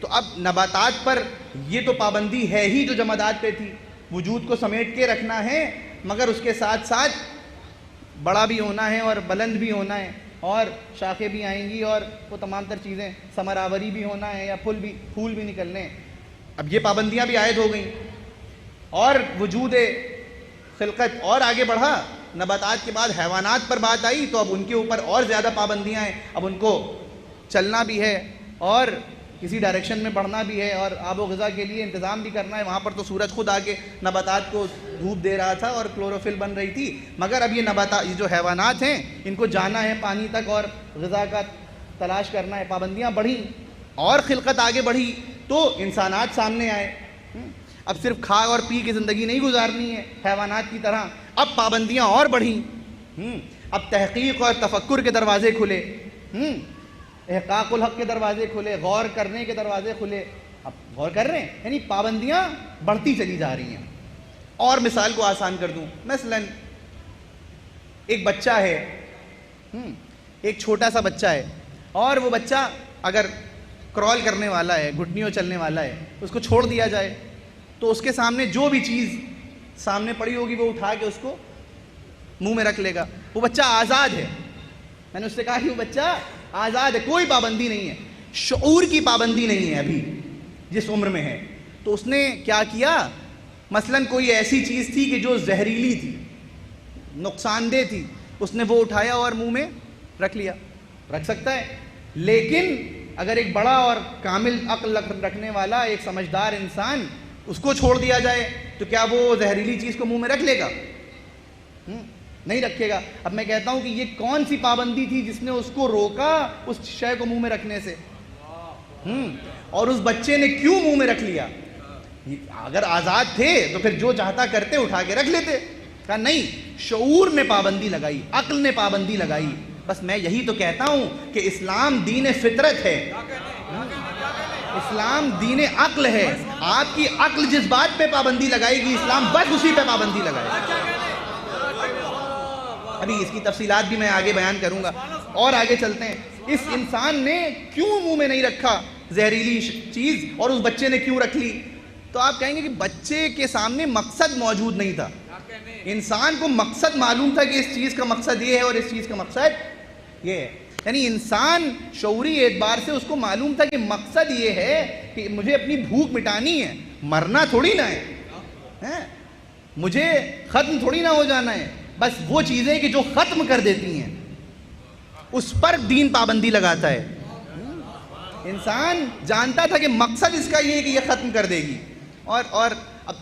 تو اب نباتات پر یہ تو پابندی ہے ہی جو جمادات پہ تھی, وجود کو سمیٹ کے رکھنا ہے, مگر اس کے ساتھ ساتھ بڑا بھی ہونا ہے اور بلند بھی ہونا ہے اور شاخیں بھی آئیں گی اور وہ تمام تر چیزیں, ثمراوری بھی ہونا ہے یا پھول بھی نکلنے ہیں. اب یہ پابندیاں بھی عائد ہو گئیں اور وجود خلقت اور آگے بڑھا. نباتات کے بعد حیوانات پر بات آئی تو اب ان کے اوپر اور زیادہ پابندیاں ہیں, اب ان کو چلنا بھی ہے اور کسی ڈائریکشن میں بڑھنا بھی ہے اور آب و غذا کے لیے انتظام بھی کرنا ہے. وہاں پر تو سورج خود آ کے نباتات کو دھوپ دے رہا تھا اور کلوروفل بن رہی تھی, مگر اب یہ جو حیوانات ہیں ان کو جانا ہے پانی تک اور غذا کا تلاش کرنا ہے. پابندیاں بڑھیں اور خلقت آگے بڑھی تو انسانات سامنے آئے. اب صرف کھا اور پی کے زندگی نہیں گزارنی ہے حیوانات کی طرح, اب پابندیاں اور بڑھیں. اب تحقیق اور تفکر کے دروازے کھلے, احقاق الحق کے دروازے کھلے, غور کرنے کے دروازے کھلے. اب غور کر رہے ہیں, یعنی پابندیاں بڑھتی چلی جا رہی ہیں. اور مثال کو آسان کر دوں, مثلا ایک بچہ ہے, ایک چھوٹا سا بچہ ہے, اور وہ بچہ اگر کرال کرنے والا ہے, گھٹنیوں چلنے والا ہے, اس کو چھوڑ دیا جائے تو اس کے سامنے جو بھی چیز سامنے پڑی ہوگی وہ اٹھا کے اس کو منہ میں رکھ لے گا. وہ بچہ آزاد ہے. میں نے اس سے کہا کہ وہ بچہ آزاد ہے, کوئی پابندی نہیں ہے, شعور کی پابندی نہیں ہے ابھی جس عمر میں ہے. تو اس نے کیا کیا, مثلا کوئی ایسی چیز تھی کہ جو زہریلی تھی, نقصان دہ تھی, اس نے وہ اٹھایا اور منہ میں رکھ لیا. رکھ سکتا ہے, لیکن اگر ایک بڑا اور کامل عقل رکھنے والا ایک سمجھدار انسان اس کو چھوڑ دیا جائے تو کیا وہ زہریلی چیز کو منہ میں رکھ لے گا؟ نہیں رکھے گا. اب میں کہتا ہوں کہ یہ کون سی پابندی تھی جس نے اس کو روکا اس شے کو منہ میں رکھنے سے, اور اس بچے نے کیوں منہ میں رکھ لیا؟ اگر آزاد تھے تو پھر جو چاہتا کرتے, اٹھا کے رکھ لیتے. کہا نہیں, شعور نے پابندی لگائی, عقل نے پابندی لگائی. بس میں یہی تو کہتا ہوں کہ اسلام دین فطرت ہے, اسلام دین عقل ہے. آپ کی عقل جس بات پہ پابندی لگائے گی اسلام بس اسی پہ پابندی لگائے گا. ابھی اس کی تفصیلات بھی میں آگے بیان کروں گا. اور آگے چلتے ہیں, اس انسان نے کیوں منہ میں نہیں رکھا زہریلی چیز اور اس بچے نے کیوں رکھ لی؟ تو آپ کہیں گے کہ بچے کے سامنے مقصد موجود نہیں تھا. انسان کو مقصد معلوم تھا کہ اس چیز کا مقصد یہ ہے اور اس چیز کا مقصد یہ ہے. یعنی انسان شعوری اعتبار سے اس کو معلوم تھا کہ مقصد یہ ہے کہ مجھے اپنی بھوک مٹانی ہے, مرنا تھوڑی نہ ہے, مجھے ختم تھوڑی نہ ہو جانا ہے. بس وہ چیزیں کہ جو ختم کر دیتی ہیں اس پر دین پابندی لگاتا ہے. انسان جانتا تھا کہ مقصد اس کا یہ ہے کہ یہ ختم کر دے گی. اور اب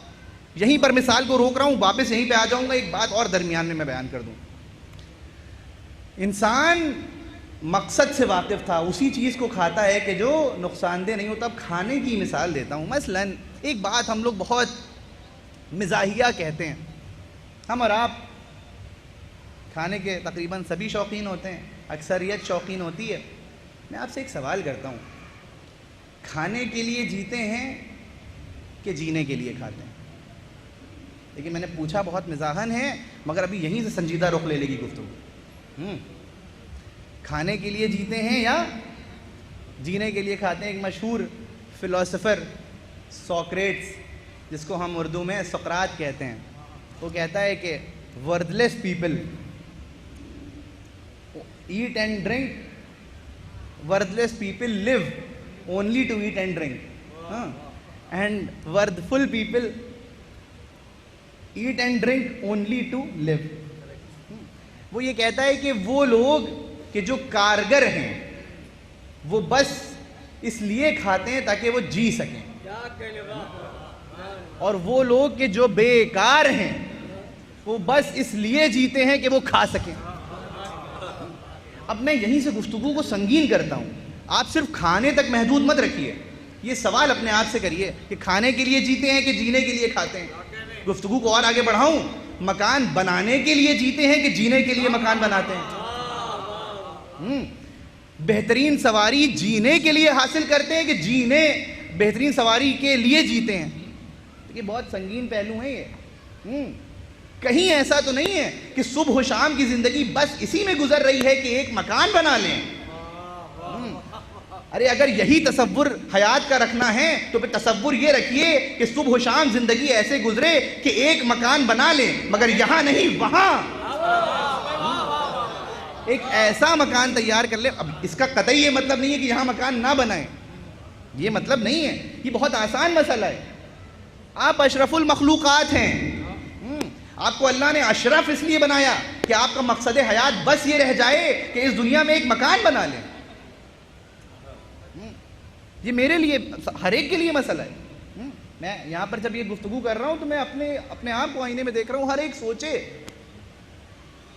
یہیں پر مثال کو روک رہا ہوں, واپس یہیں پہ آ جاؤں گا. ایک بات اور درمیان میں بیان کر دوں. انسان مقصد سے واقف تھا, اسی چیز کو کھاتا ہے کہ جو نقصان دہ نہیں ہوتا. اب کھانے کی مثال دیتا ہوں. مثلا ایک بات ہم لوگ بہت مزاحیہ کہتے ہیں, ہم اور آپ کھانے کے تقریباً سبھی شوقین ہوتے ہیں, اکثریت شوقین ہوتی ہے. میں آپ سے ایک سوال کرتا ہوں, کھانے کے لیے جیتے ہیں کہ جینے کے لیے کھاتے ہیں؟ لیکن میں نے پوچھا بہت مزاحن ہے, مگر ابھی یہیں سے سنجیدہ رخ لے لے گی گفتگو. کھانے کے لیے جیتے ہیں یا جینے کے لیے کھاتے ہیں؟ ایک مشہور فلاسفر سوکریٹس, جس کو ہم اردو میں سقراط کہتے ہیں, وہ کہتا ہے کہ ورتھلیس people eat and drink, worthless people live only to eat and drink, and worthful people eat and drink only to live. وہ یہ کہتا ہے کہ وہ لوگ کہ جو کارگر ہیں وہ بس اس لیے کھاتے ہیں تاکہ وہ جی سکیں, اور وہ لوگ کہ جو بیکار ہیں وہ بس اس لیے جیتے ہیں کہ وہ کھا سکیں. اب میں یہیں سے گفتگو کو سنگین کرتا ہوں. آپ صرف کھانے تک محدود مت رکھیے, یہ سوال اپنے آپ سے کریے کہ کھانے کے لیے جیتے ہیں کہ جینے کے لیے کھاتے ہیں. گفتگو کو اور آگے بڑھاؤں, مکان بنانے کے لیے جیتے ہیں کہ جینے کے لیے مکان بناتے ہیں؟ بہترین سواری جینے کے لیے حاصل کرتے ہیں کہ بہترین سواری کے لیے جیتے ہیں؟ یہ بہت سنگین پہلو ہیں یہ. کہیں ایسا تو نہیں ہے کہ صبح و شام کی زندگی بس اسی میں گزر رہی ہے کہ ایک مکان بنا لیں. ارے اگر یہی تصور حیات کا رکھنا ہے تو پھر تصور یہ رکھیے کہ صبح و شام زندگی ایسے گزرے کہ ایک مکان بنا لیں، مگر یہاں نہیں وہاں ایک ایسا مکان تیار کر لیں. اب اس کا قطعی یہ مطلب نہیں ہے کہ یہاں مکان نہ بنائیں، یہ مطلب نہیں ہے. یہ بہت آسان مسئلہ ہے. آپ اشرف المخلوقات ہیں. آپ کو اللہ نے اشرف اس لیے بنایا کہ آپ کا مقصد حیات بس یہ رہ جائے کہ اس دنیا میں ایک مکان بنا لیں. یہ میرے لیے، ہر ایک کے لیے مسئلہ ہے. میں یہاں پر جب یہ گفتگو کر رہا ہوں تو میں اپنے آپ کو آئینے میں دیکھ رہا ہوں. ہر ایک سوچے.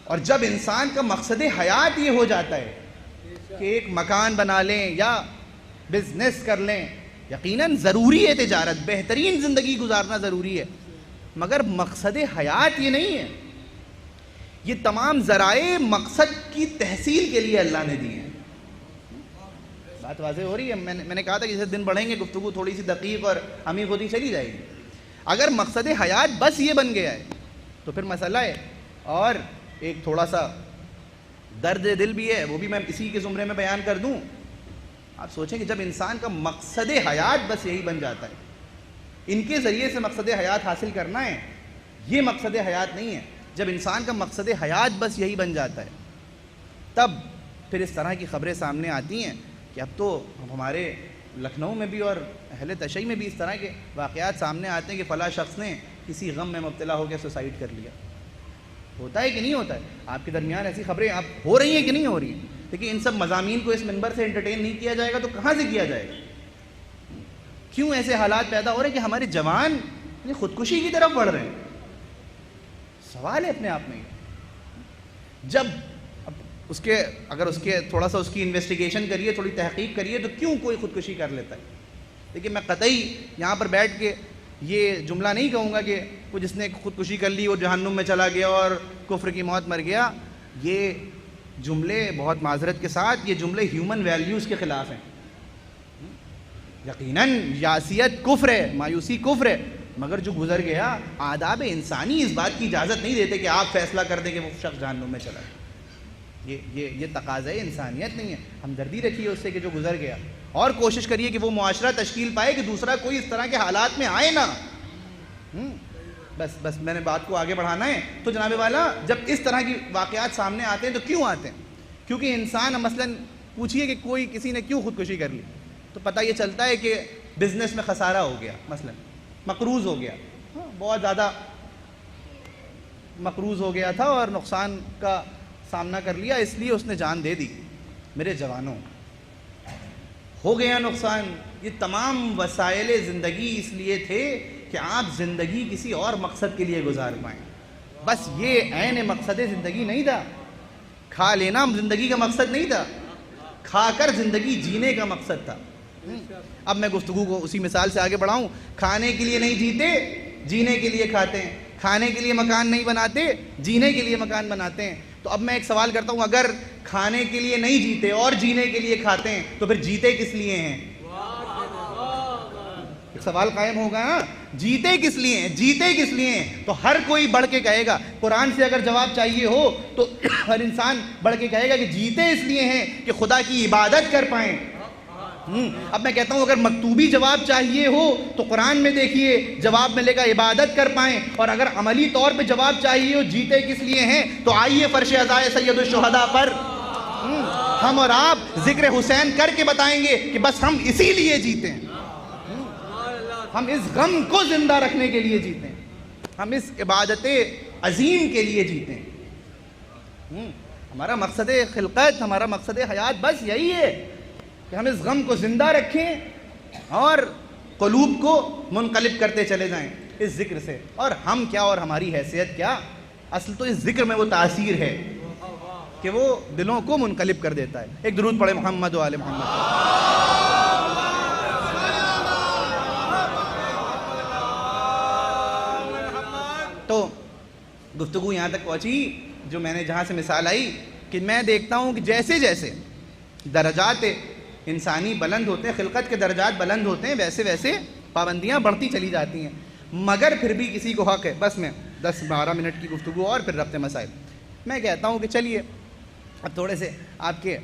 اور جب انسان کا مقصد حیات یہ ہو جاتا ہے کہ ایک مکان بنا لیں یا بزنس کر لیں، یقیناً ضروری ہے تجارت، بہترین زندگی گزارنا ضروری ہے، مگر مقصد حیات یہ نہیں ہے. یہ تمام ذرائع مقصد کی تحصیل کے لیے اللہ نے دی ہیں. بات واضح ہو رہی ہے؟ میں نے کہا تھا کہ جیسے دن بڑھیں گے گفتگو تھوڑی سی دقیق اور عمیق ہوتی چلی جائے گی. اگر مقصد حیات بس یہ بن گیا ہے تو پھر مسئلہ ہے. اور ایک تھوڑا سا درد دل بھی ہے، وہ بھی میں اسی کے زمرے میں بیان کر دوں. آپ سوچیں کہ جب انسان کا مقصد حیات بس یہی بن جاتا ہے، ان کے ذریعے سے مقصد حیات حاصل کرنا ہے، یہ مقصد حیات نہیں ہے. جب انسان کا مقصد حیات بس یہی بن جاتا ہے تب پھر اس طرح کی خبریں سامنے آتی ہیں کہ اب تو ہمارے لکھنؤ میں بھی اور اہل تشیع میں بھی اس طرح کے واقعات سامنے آتے ہیں کہ فلاں شخص نے کسی غم میں مبتلا ہو کے سوسائڈ کر لیا. ہوتا ہے کہ نہیں ہوتا ہے؟ آپ کے درمیان ایسی خبریں آپ ہو رہی ہیں کہ نہیں ہو رہی ہیں؟ لیکن ان سب مضامین کو اس منبر سے انٹرٹین نہیں کیا جائے گا تو کہاں سے کیا جائے گا؟ کیوں ایسے حالات پیدا ہو رہے ہیں کہ ہمارے جوان خودکشی کی طرف بڑھ رہے ہیں؟ سوال ہے اپنے آپ میں. جب اگر اس کے تھوڑا سا اس کی انویسٹیگیشن کریے، تھوڑی تحقیق کریے تو کیوں کوئی خودکشی کر لیتا ہے؟ لیکن میں قطعی یہاں پر بیٹھ کے یہ جملہ نہیں کہوں گا کہ وہ جس نے خودکشی کر لی وہ جہنم میں چلا گیا اور کفر کی موت مر گیا. یہ جملے بہت معذرت کے ساتھ یہ جملے ہیومن ویلیوز کے خلاف ہیں. یقیناً یاسیت کفر ہے، مایوسی کفر ہے، مگر جو گزر گیا آداب انسانی اس بات کی اجازت نہیں دیتے کہ آپ فیصلہ کر دیں کہ وہ شخص جہنم میں چلا گیا. یہ تقاضۂ انسانیت نہیں ہے. ہمدردی رکھیے اس سے کہ جو گزر گیا، اور کوشش کریے کہ وہ معاشرہ تشکیل پائے کہ دوسرا کوئی اس طرح کے حالات میں آئے نہ. بس میں نے بات کو آگے بڑھانا ہے. تو جناب والا جب اس طرح کی واقعات سامنے آتے ہیں تو کیوں آتے ہیں؟ کیونکہ انسان مثلاً پوچھئے کہ کوئی کسی نے کیوں خودکشی کر لی تو پتہ یہ چلتا ہے کہ بزنس میں خسارہ ہو گیا، مثلاً مقروض ہو گیا، بہت زیادہ مقروض ہو گیا تھا اور نقصان کا سامنا کر لیا، اس لیے اس نے جان دے دی. میرے جوانوں، ہو گیا نقصان. یہ تمام وسائل زندگی اس لیے تھے کہ آپ زندگی کسی اور مقصد کے لیے گزار پائیں. بس یہ عین مقصد زندگی نہیں تھا. کھا لینا زندگی کا مقصد نہیں تھا، کھا کر زندگی جینے کا مقصد تھا. اب میں گفتگو کو اسی مثال سے آگے بڑھاؤں. کھانے کے لیے نہیں جیتے، جینے کے لیے کھاتے ہیں. کھانے کے لیے مکان نہیں بناتے، جینے کے لیے مکان بناتے ہیں. تو اب میں ایک سوال کرتا ہوں، اگر کھانے کے لیے نہیں جیتے اور جینے کے لیے کھاتے ہیں تو پھر جیتے کس لیے ہیں؟ ایک سوال قائم ہوگا نا، جیتے کس لیے ہیں؟ جیتے کس لیے ہیں؟ تو ہر کوئی بڑھ کے کہے گا. قرآن سے اگر جواب چاہیے ہو تو ہر انسان بڑھ کے کہے گا کہ جیتے اس لیے ہیں کہ خدا کی عبادت کر پائیں. اب میں کہتا ہوں اگر مکتوبی جواب چاہیے ہو تو قرآن میں دیکھیے جواب ملے گا عبادت کر پائیں. اور اگر عملی طور پہ جواب چاہیے ہو جیتے کس لیے ہیں تو آئیے فرش عزائے سید الشہداء پر ہم اور آپ ذکر حسین کر کے بتائیں گے کہ بس ہم اسی لیے جیتے ہیں. ہم اس غم کو زندہ رکھنے کے لیے جیتے ہیں، ہم اس عبادت عظیم کے لیے جیتے ہیں. ہمارا مقصد خلقت، ہمارا مقصد حیات بس یہی ہے کہ ہم اس غم کو زندہ رکھیں اور قلوب کو منقلب کرتے چلے جائیں اس ذکر سے. اور ہم کیا اور ہماری حیثیت کیا؟ اصل تو اس ذکر میں وہ تاثیر ہے کہ وہ دلوں کو منقلب کر دیتا ہے. ایک درود پڑھے محمد و آل محمد. تو گفتگو یہاں تک پہنچی جو میں نے جہاں سے مثال آئی کہ میں دیکھتا ہوں کہ جیسے جیسے درجات انسانی بلند ہوتے ہیں، خلقت کے درجات بلند ہوتے ہیں، ویسے ویسے پابندیاں بڑھتی چلی جاتی ہیں، مگر پھر بھی کسی کو حق ہے. بس میں 10-12 منٹ کی گفتگو اور پھر ربط مسائل. میں کہتا ہوں کہ چلیے اب تھوڑے سے آپ کے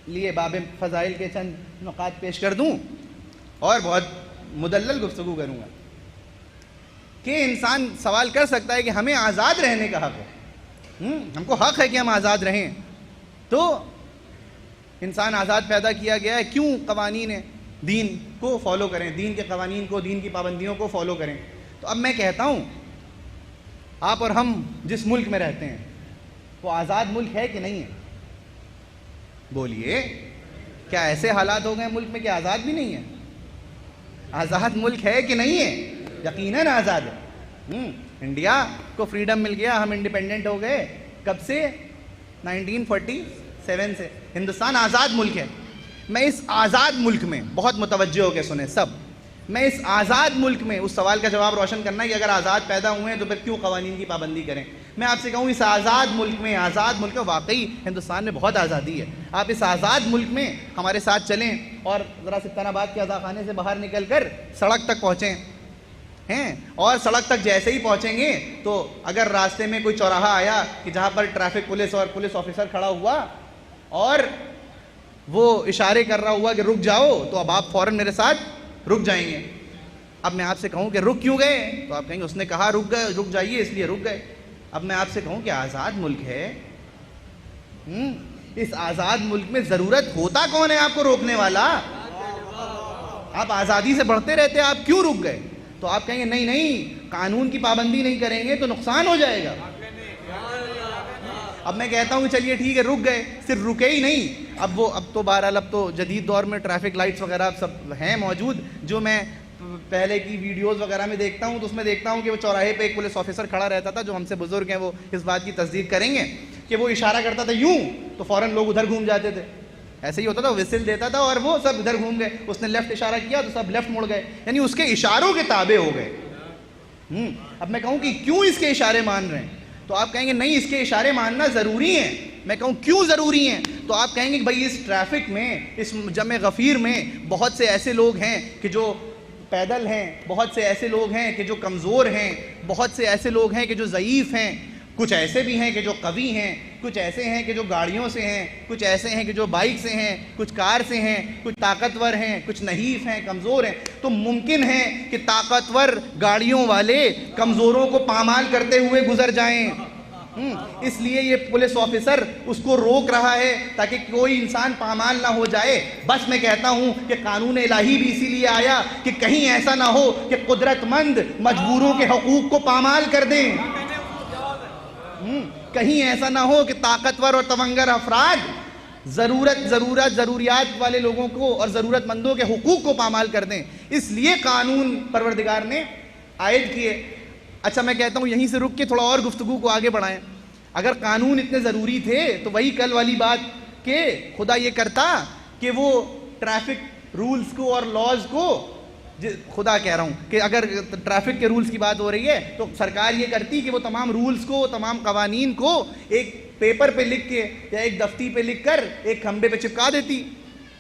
لیے باب فضائل کے چند نقاط پیش کر دوں اور بہت مدلل گفتگو کروں گا کہ انسان سوال کر سکتا ہے کہ ہمیں آزاد رہنے کا حق ہے، ہم کو حق ہے کہ ہم آزاد رہیں. تو انسان آزاد پیدا کیا گیا ہے، کیوں قوانین دین کو فالو کریں، دین کے قوانین کو، دین کی پابندیوں کو فالو کریں. تو اب میں کہتا ہوں آپ اور ہم جس ملک میں رہتے ہیں وہ آزاد ملک ہے کہ نہیں ہے؟ بولیے، کیا ایسے حالات ہو گئے ملک میں کہ آزاد بھی نہیں ہے؟ آزاد ملک ہے کہ نہیں ہے؟ یقیناً آزاد ہے. انڈیا کو فریڈم مل گیا، ہم انڈیپینڈنٹ ہو گئے کب سے؟ 1947 سے. ہندوستان آزاد ملک ہے. میں اس آزاد ملک میں بہت متوجہ ہو کے سنیں سب، میں اس آزاد ملک میں اس سوال کا جواب روشن کرنا ہے کہ اگر آزاد پیدا ہوئے ہیں تو پھر کیوں قوانین کی پابندی کریں. میں آپ سے کہوں اس آزاد ملک میں، آزاد ملک میں واقعی ہندوستان میں بہت آزادی ہے. آپ اس آزاد ملک میں ہمارے ساتھ چلیں اور ذرا سلطان آباد کے عزاخانے سے باہر نکل کر سڑک تک پہنچیں ہیں، اور سڑک تک جیسے ہی پہنچیں گے تو اگر راستے میں کوئی چوراہا آیا کہ جہاں پر ٹریفک پولیس اور پولیس آفیسر کھڑا ہوا اور وہ اشارے کر رہا ہوا کہ رک جاؤ، تو اب آپ فوراً میرے ساتھ رک جائیں گے. اب میں آپ سے کہوں کہ رک کیوں گئے تو آپ کہیں گے اس نے کہا رک جائیے اس لیے رک گئے. اب میں آپ سے کہوں کہ آزاد ملک ہے، اس آزاد ملک میں ضرورت ہوتا کون ہے آپ کو روکنے والا؟ آپ آزادی سے بڑھتے رہتے، آپ کیوں رک گئے؟ تو آپ کہیں گے نہیں قانون کی پابندی نہیں کریں گے تو نقصان ہو جائے گا. اب میں کہتا ہوں کہ چلیے ٹھیک ہے رک گئے، صرف رکے ہی نہیں، اب تو بہرحال اب تو جدید دور میں ٹریفک لائٹس وغیرہ سب ہیں موجود، جو میں پہلے کی ویڈیوز وغیرہ میں دیکھتا ہوں تو اس میں دیکھتا ہوں کہ وہ چوراہے پہ ایک پولیس آفیسر کھڑا رہتا تھا، جو ہم سے بزرگ ہیں وہ اس بات کی تصدیق کریں گے کہ وہ اشارہ کرتا تھا یوں تو فوراً لوگ ادھر گھوم جاتے تھے. ایسے ہی ہوتا تھا، وسل دیتا تھا اور وہ سب ادھر گھوم گئے. اس نے لیفٹ اشارہ کیا تو سب لیفٹ مڑ گئے، یعنی اس کے اشاروں کے تابع ہو گئے. اب میں کہوں کہ کیوں اس کے اشارے مان رہے ہیں تو آپ کہیں گے نہیں اس کے اشارے ماننا ضروری ہیں. میں کہوں کیوں ضروری ہیں تو آپ کہیں گے کہ بھائی اس ٹریفک میں، اس جمع غفیر میں بہت سے ایسے لوگ ہیں کہ جو پیدل ہیں، بہت سے ایسے لوگ ہیں کہ جو کمزور ہیں، بہت سے ایسے لوگ ہیں کہ جو ضعیف ہیں، کچھ ایسے بھی ہیں کہ جو قوی ہیں، کچھ ایسے ہیں کہ جو گاڑیوں سے ہیں، کچھ ایسے ہیں کہ جو بائک سے ہیں، کچھ کار سے ہیں، کچھ طاقتور ہیں، کچھ نحیف ہیں، کمزور ہیں. تو ممکن ہے کہ طاقتور گاڑیوں والے کمزوروں کو پامال کرتے ہوئے گزر جائیں. اس لیے یہ پولیس آفیسر اس کو روک رہا ہے تاکہ کوئی انسان پامال نہ ہو جائے. بس میں کہتا ہوں کہ قانون الہی بھی اسی لیے آیا کہ کہیں ایسا نہ ہو کہ قدرت مند مجبوروں کے حقوق کو پامال کر دیں. کہیں ایسا نہ ہو کہ طاقتور اور تونگر افراد ضروریات والے لوگوں کو اور ضرورت مندوں کے حقوق کو پامال کر دیں. اس لیے قانون پروردگار نے عائد کیے. اچھا میں کہتا ہوں یہیں سے رک کے تھوڑا اور گفتگو کو آگے بڑھائیں. اگر قانون اتنے ضروری تھے تو وہی کل والی بات کہ خدا یہ کرتا کہ وہ ٹریفک رولز کو اور لاز کو، خدا کہہ رہا ہوں کہ اگر ٹریفک کے رولز کی بات ہو رہی ہے تو سرکار یہ کرتی کہ وہ تمام رولز کو، تمام قوانین کو ایک پیپر پہ لکھ کے یا ایک دفتی پہ لکھ کر ایک کھمبے پہ چپکا دیتی،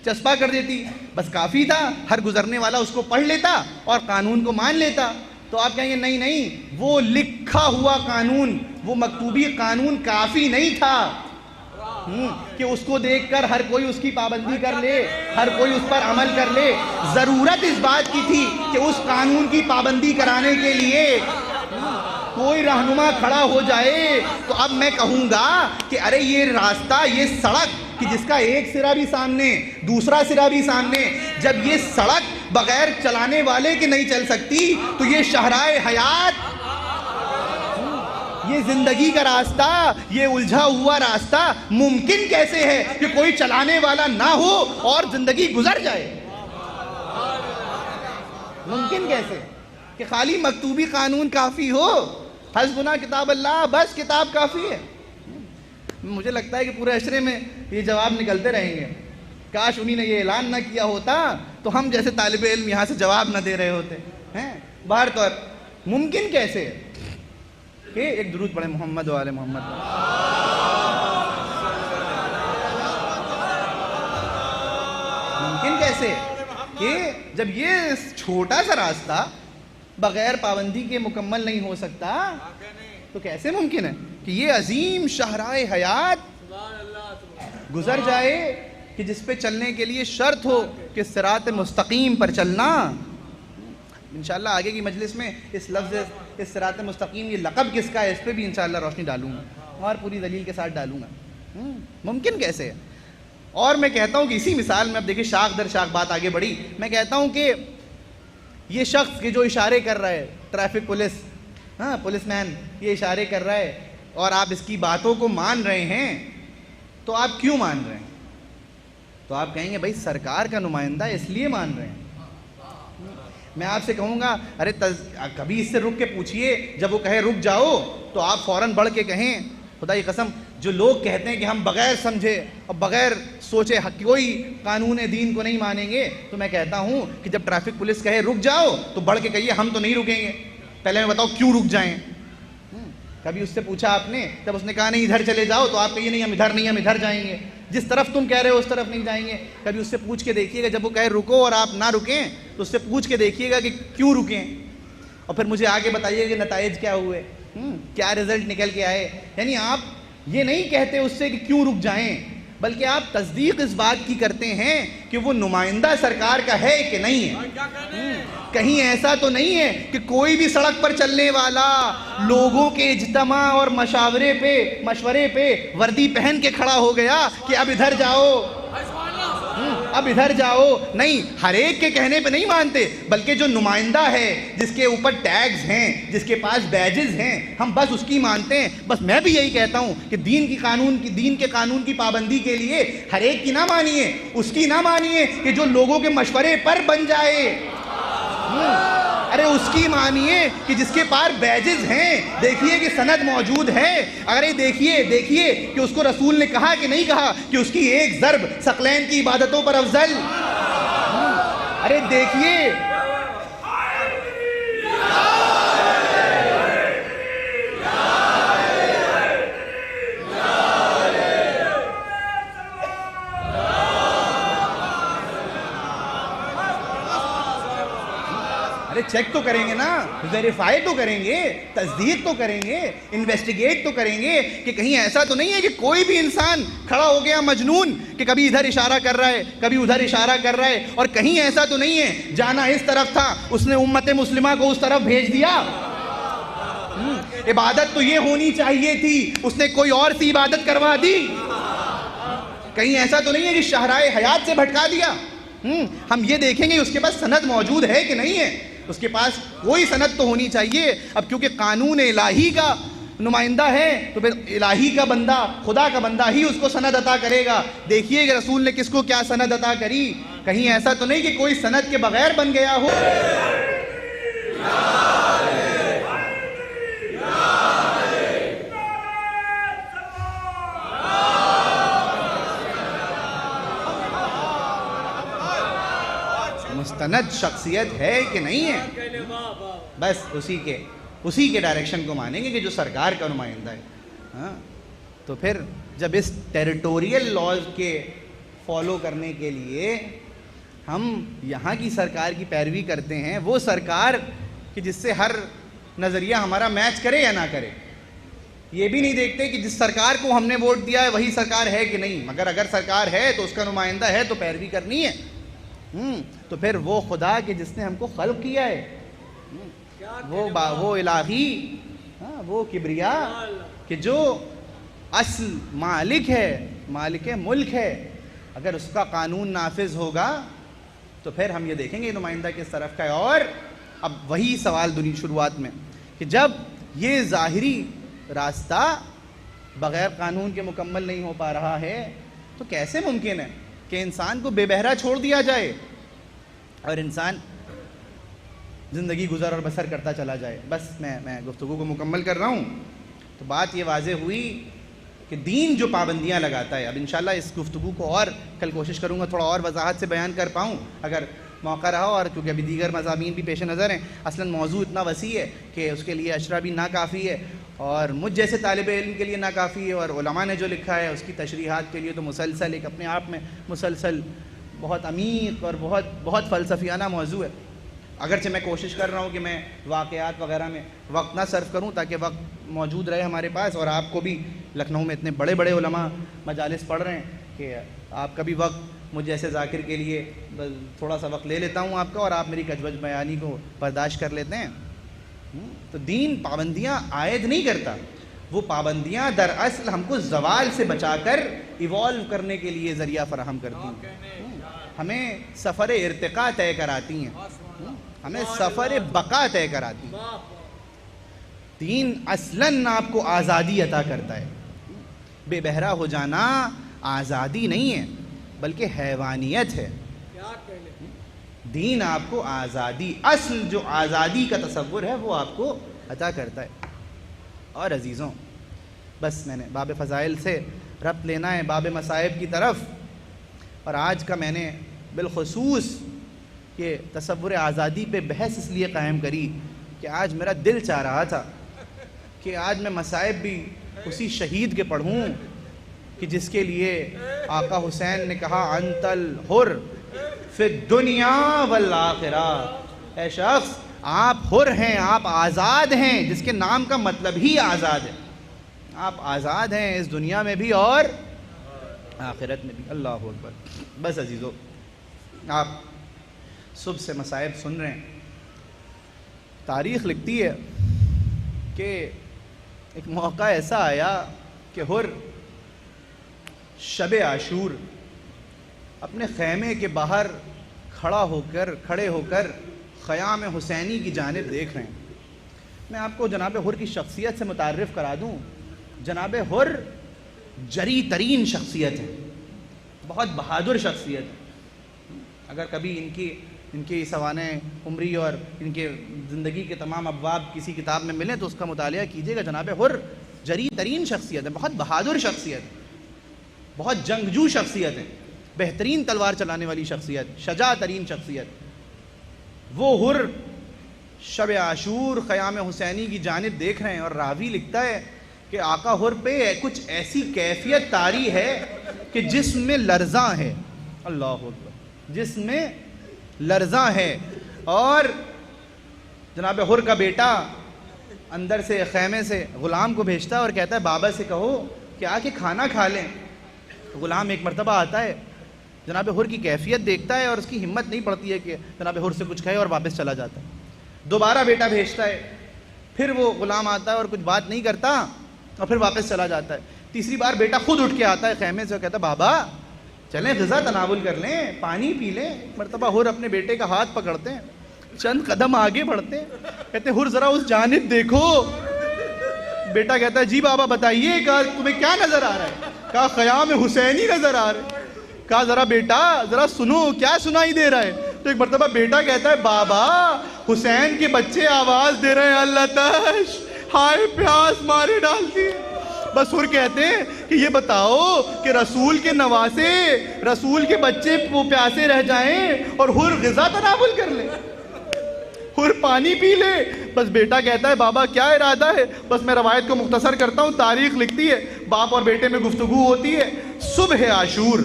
چسپا کر دیتی. بس کافی تھا، ہر گزرنے والا اس کو پڑھ لیتا اور قانون کو مان لیتا. تو آپ کہیں گے نہیں وہ لکھا ہوا قانون، وہ مکتوبی قانون کافی نہیں تھا کہ اس کو دیکھ کر ہر کوئی اس کی پابندی کر لے، ہر کوئی اس پر عمل کر لے. ضرورت اس بات کی تھی کہ اس قانون کی پابندی کرانے کے لیے کوئی رہنما کھڑا ہو جائے. تو اب میں کہوں گا کہ ارے یہ راستہ، یہ سڑک کہ جس کا ایک سرا بھی سامنے، دوسرا سرا بھی سامنے، جب یہ سڑک بغیر چلانے والے کے نہیں چل سکتی تو یہ شاہراہ حیات، یہ زندگی کا راستہ، یہ الجھا ہوا راستہ ممکن کیسے ہے کہ کوئی چلانے والا نہ ہو اور زندگی گزر جائے؟ ممکن کیسے کہ خالی مکتوبی قانون کافی ہو؟ حسبنا کتاب اللہ، بس کتاب کافی ہے. مجھے لگتا ہے کہ پورے عشرے میں یہ جواب نکلتے رہیں گے. کاش انہی نے یہ اعلان نہ کیا ہوتا تو ہم جیسے طالب علم یہاں سے جواب نہ دے رہے ہوتے ہیں. باہر طور ممکن کیسے ہے کہ ایک درود پڑھیں محمد و آل محمد. کیسے کہ جب یہ چھوٹا سا راستہ بغیر پابندی کے مکمل نہیں ہو سکتا تو کیسے ممکن ہے کہ یہ عظیم شاہراہ حیات گزر جائے کہ جس پہ چلنے کے لیے شرط ہو کہ صراط مستقیم پر چلنا. انشاءاللہ آگے کی مجلس میں اس لفظ اس صراط مستقیم یہ لقب کس کا ہے اس پہ بھی انشاءاللہ روشنی ڈالوں گا اور پوری دلیل کے ساتھ ڈالوں گا. ممکن کیسے ہے؟ اور میں کہتا ہوں کہ اسی مثال میں اب دیکھیں شاخ در شاخ بات آگے بڑھی. میں کہتا ہوں کہ یہ شخص کہ جو اشارے کر رہا ہے ٹریفک پولیس پولیس مین یہ اشارے کر رہا ہے اور آپ اس کی باتوں کو مان رہے ہیں تو آپ کیوں مان رہے ہیں؟ تو آپ کہیں گے بھائی سرکار کا نمائندہ اس لیے مان رہے ہیں. میں آپ سے کہوں گا ارے کبھی اس سے رک کے پوچھئے جب وہ کہے رک جاؤ تو آپ فوراً بڑھ کے کہیں خدا کی قسم جو لوگ کہتے ہیں کہ ہم بغیر سمجھے اور بغیر سوچے کوئی قانون دین کو نہیں مانیں گے تو میں کہتا ہوں کہ جب ٹریفک پولیس کہے رک جاؤ تو بڑھ کے کہیے ہم تو نہیں رکیں گے. پہلے میں بتاؤ کیوں رک جائیں؟ کبھی اس سے پوچھا آپ نے جب اس نے کہا نہیں ادھر چلے جاؤ تو آپ کہیے نہیں ہم ادھر نہیں ہم ادھر جائیں گے جس طرف تم کہہ رہے ہو اس طرف نہیں جائیں گے. کبھی اس سے پوچھ کے دیکھیے گا جب وہ کہے رکو اور آپ نہ رکیں تو اس سے پوچھ کے دیکھیے گا کہ کیوں رکیں اور پھر مجھے آگے بتائیے کہ نتائج کیا ہوئے کیا رزلٹ نکل کے آئے. یعنی آپ یہ نہیں کہتے اس سے کہ کیوں رک جائیں بلکہ آپ تصدیق اس بات کی کرتے ہیں کہ وہ نمائندہ سرکار کا ہے کہ نہیں ہے. کہیں ایسا تو نہیں ہے کہ کوئی بھی سڑک پر چلنے والا لوگوں کے اجتماع اور مشورے پہ وردی پہن کے کھڑا ہو گیا کہ اب ادھر جاؤ اب ادھر جاؤ. نہیں ہر ایک کے کہنے پہ نہیں مانتے بلکہ جو نمائندہ ہے جس کے اوپر ٹیگز ہیں جس کے پاس بیجز ہیں ہم بس اس کی مانتے ہیں. بس میں بھی یہی کہتا ہوں کہ دین کے قانون کی پابندی کے لیے ہر ایک کی نہ مانیے اس کی نہ مانیے کہ جو لوگوں کے مشورے پر بن جائے. ارے اس کی مانیے کہ جس کے پاس بیجز ہیں دیکھیے کہ سند موجود ہے. اگر دیکھیے کہ اس کو رسول نے کہا کہ نہیں کہا کہ اس کی ایک ضرب ثقلین کی عبادتوں پر افضل. ارے دیکھیے چیک تو کریں گے نا ویریفائی تو کریں گے تصدیق تو کریں گے انویسٹیگیٹ تو کریں گے کہ کہیں ایسا تو نہیں ہے کہ کوئی بھی انسان کھڑا ہو گیا مجنون کہ کبھی ادھر اشارہ کر رہا ہے کبھی ادھر اشارہ کر رہا ہے اور کہیں ایسا تو نہیں ہے جانا اس طرف تھا اس نے امت مسلمہ کو اس طرف بھیج دیا. عبادت تو یہ ہونی چاہیے تھی اس نے کوئی اور سی عبادت کروا دی. کہیں ایسا تو نہیں ہے کہ شاہراہ حیات سے بھٹکا دیا. ہم یہ دیکھیں گے اس کے پاس سند موجود ہے کہ نہیں ہے. اس کے پاس کوئی سند تو ہونی چاہیے. اب کیونکہ قانون الہی کا نمائندہ ہے تو پھر الہی کا بندہ خدا کا بندہ ہی اس کو سند عطا کرے گا. دیکھیے کہ رسول نے کس کو کیا سند عطا کری. کہیں ایسا تو نہیں کہ کوئی سند کے بغیر بن گیا ہو. مستند شخصیت ہے کہ نہیں ہے بس اسی کے ڈائریکشن کو مانیں گے کہ جو سرکار کا نمائندہ ہے. تو پھر جب اس ٹیریٹوریل لاز کے فالو کرنے کے لیے ہم یہاں کی سرکار کی پیروی کرتے ہیں وہ سرکار کہ جس سے ہر نظریہ ہمارا میچ کرے یا نہ کرے. یہ بھی نہیں دیکھتے کہ جس سرکار کو ہم نے ووٹ دیا ہے وہی سرکار ہے کہ نہیں. مگر اگر سرکار ہے تو اس کا نمائندہ ہے تو پیروی کرنی ہے. تو پھر وہ خدا کہ جس نے ہم کو خلق کیا ہے وہ الہی وہ کبریا کہ جو اصل مالک ہے مالک ملک ہے اگر اس کا قانون نافذ ہوگا تو پھر ہم یہ دیکھیں گے نمائندہ کس طرف کا ہے. اور اب وہی سوال شروعات میں کہ جب یہ ظاہری راستہ بغیر قانون کے مکمل نہیں ہو پا رہا ہے تو کیسے ممکن ہے کہ انسان کو بے بہرا چھوڑ دیا جائے اور انسان زندگی گزر اور بسر کرتا چلا جائے. بس میں گفتگو کو مکمل کر رہا ہوں. تو بات یہ واضح ہوئی کہ دین جو پابندیاں لگاتا ہے. اب انشاءاللہ اس گفتگو کو اور کل کوشش کروں گا تھوڑا اور وضاحت سے بیان کر پاؤں اگر موقع رہا اور کیونکہ ابھی دیگر مضامین بھی پیش نظر ہیں. اصلاً موضوع اتنا وسیع ہے کہ اس کے لیے اشرا بھی ناکافی ہے اور مجھ جیسے طالب علم کے لیے ناکافی ہے اور علماء نے جو لکھا ہے اس کی تشریحات کے لیے تو مسلسل ایک اپنے آپ میں مسلسل بہت عمیق اور بہت بہت فلسفیانہ موضوع ہے. اگرچہ میں کوشش کر رہا ہوں کہ میں واقعات وغیرہ میں وقت نہ صرف کروں تاکہ وقت موجود رہے ہمارے پاس, اور آپ کو بھی لکھنؤ میں اتنے بڑے بڑے علماء مجالس پڑھ رہے ہیں کہ آپ کا بھی وقت مجھ جیسے ذاکر کے لیے تھوڑا سا وقت لے لیتا ہوں آپ کا, اور آپ میری کجوج بیانی کو برداشت کر لیتے ہیں. تو دین پابندیاں عائد نہیں کرتا, وہ پابندیاں دراصل ہم کو زوال سے بچا کر ایوالو کرنے کے لیے ذریعہ فراہم کرتی ہیں, ہمیں سفر ارتقاء طے کراتی ہیں, ہمیں سفر بقا طے کراتی ہیں. دین اصلاً آپ کو آزادی عطا کرتا ہے. بے بہرا ہو جانا آزادی نہیں ہے بلکہ حیوانیت ہے. دین آپ کو آزادی, اصل جو آزادی کا تصور ہے وہ آپ کو عطا کرتا ہے. اور عزیزوں, بس میں نے باب فضائل سے ربط لینا ہے باب مصائب کی طرف, اور آج کا میں نے بالخصوص یہ تصور آزادی پہ بحث اس لیے قائم کری کہ آج میرا دل چاہ رہا تھا کہ آج میں مصائب بھی اسی شہید کے پڑھوں کہ جس کے لیے آقا حسین نے کہا انت الحر فی الدنیا والآخرہ. اے شخص, آپ حر ہیں, آپ آزاد ہیں, جس کے نام کا مطلب ہی آزاد ہے. آپ آزاد ہیں اس دنیا میں بھی اور آخرت میں بھی. اللہ اکبر. بس عزیزو, آپ صبح سے مصائب سن رہے ہیں. تاریخ لکھتی ہے کہ ایک موقع ایسا آیا کہ حر شب عاشور اپنے خیمے کے باہر کھڑے ہو کر خیام حسینی کی جانب دیکھ رہے ہیں. میں آپ کو جناب حر کی شخصیت سے متعارف کرا دوں. جناب حر جری ترین شخصیت ہے, بہت بہادر شخصیت ہے. اگر کبھی ان کی سوانح عمری اور ان کے زندگی کے تمام ابواب کسی کتاب میں ملیں تو اس کا مطالعہ کیجیے گا. جناب حر جری ترین شخصیت ہے, بہت بہادر شخصیت ہے, بہت جنگجو شخصیت ہے, بہترین تلوار چلانے والی شخصیت, شجاع ترین شخصیت. وہ حر شب عاشور خیام حسینی کی جانب دیکھ رہے ہیں, اور راوی لکھتا ہے کہ آقا حر پہ کچھ ایسی کیفیت طاری ہے کہ جسم میں لرزاں ہے. اللہ اکبر. جسم میں لرزاں ہے. اور جناب حر کا بیٹا اندر سے خیمے سے غلام کو بھیجتا ہے اور کہتا ہے بابا سے کہو کہ آ کے کھانا کھا لیں. غلام ایک مرتبہ آتا ہے, جناب حر کی کیفیت دیکھتا ہے اور اس کی ہمت نہیں پڑتی ہے کہ جناب حر سے کچھ کہے, اور واپس چلا جاتا ہے. دوبارہ بیٹا بھیجتا ہے, پھر وہ غلام آتا ہے اور کچھ بات نہیں کرتا اور پھر واپس چلا جاتا ہے. تیسری بار بیٹا خود اٹھ کے آتا ہے خیمے سے اور کہتا ہے بابا چلیں غذا تناول کر لیں, پانی پی لیں. مرتبہ حر اپنے بیٹے کا ہاتھ پکڑتے ہیں, چند قدم آگے بڑھتے ہیں, کہتے ہیں حر ذرا اس جانب دیکھو. بیٹا کہتا ہے جی بابا بتائیے, کہا تمہیں کیا نظر آ رہا ہے؟ کہا خیام حسینی نظر آ رہا ہے. کہا ذرا بیٹا ذرا سنو کیا سنائی دے رہا ہے؟ تو ایک مرتبہ بیٹا کہتا ہے بابا حسین کے بچے آواز دے رہے ہیں اللہ تش ہائے پیاس مارے ڈالتی ہے. بس حر کہتے ہیں کہ یہ بتاؤ کہ رسول کے نواسے, رسول کے بچے وہ پیاسے رہ جائیں اور حر غذا تناول کر لیں, حر پانی پی لے. بس بیٹا کہتا ہے بابا کیا ارادہ ہے؟ بس میں روایت کو مختصر کرتا ہوں. تاریخ لکھتی ہے, باپ اور بیٹے میں گفتگو ہوتی ہے. صبح عاشور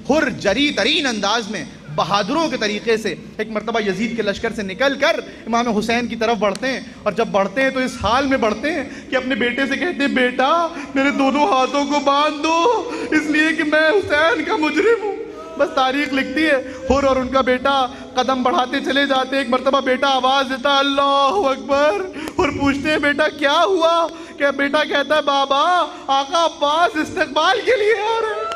حر جری ترین انداز میں بہادروں کے طریقے سے ایک مرتبہ یزید کے لشکر سے نکل کر امام حسین کی طرف بڑھتے ہیں, اور جب بڑھتے ہیں تو اس حال میں بڑھتے ہیں کہ اپنے بیٹے سے کہتے ہیں بیٹا میرے دونوں ہاتھوں کو باندھ دو اس لیے کہ میں حسین کا مجرم ہوں. بس تاریخ لکھتی ہے حر اور ان کا بیٹا قدم بڑھاتے چلے جاتے. ایک مرتبہ بیٹا آواز دیتا اللہ اکبر. حر پوچھتے ہیں بیٹا کیا ہوا؟ کہ بیٹا کہتا ہے بابا آقا عباس استقبال کے لیے آ رہے ہیں.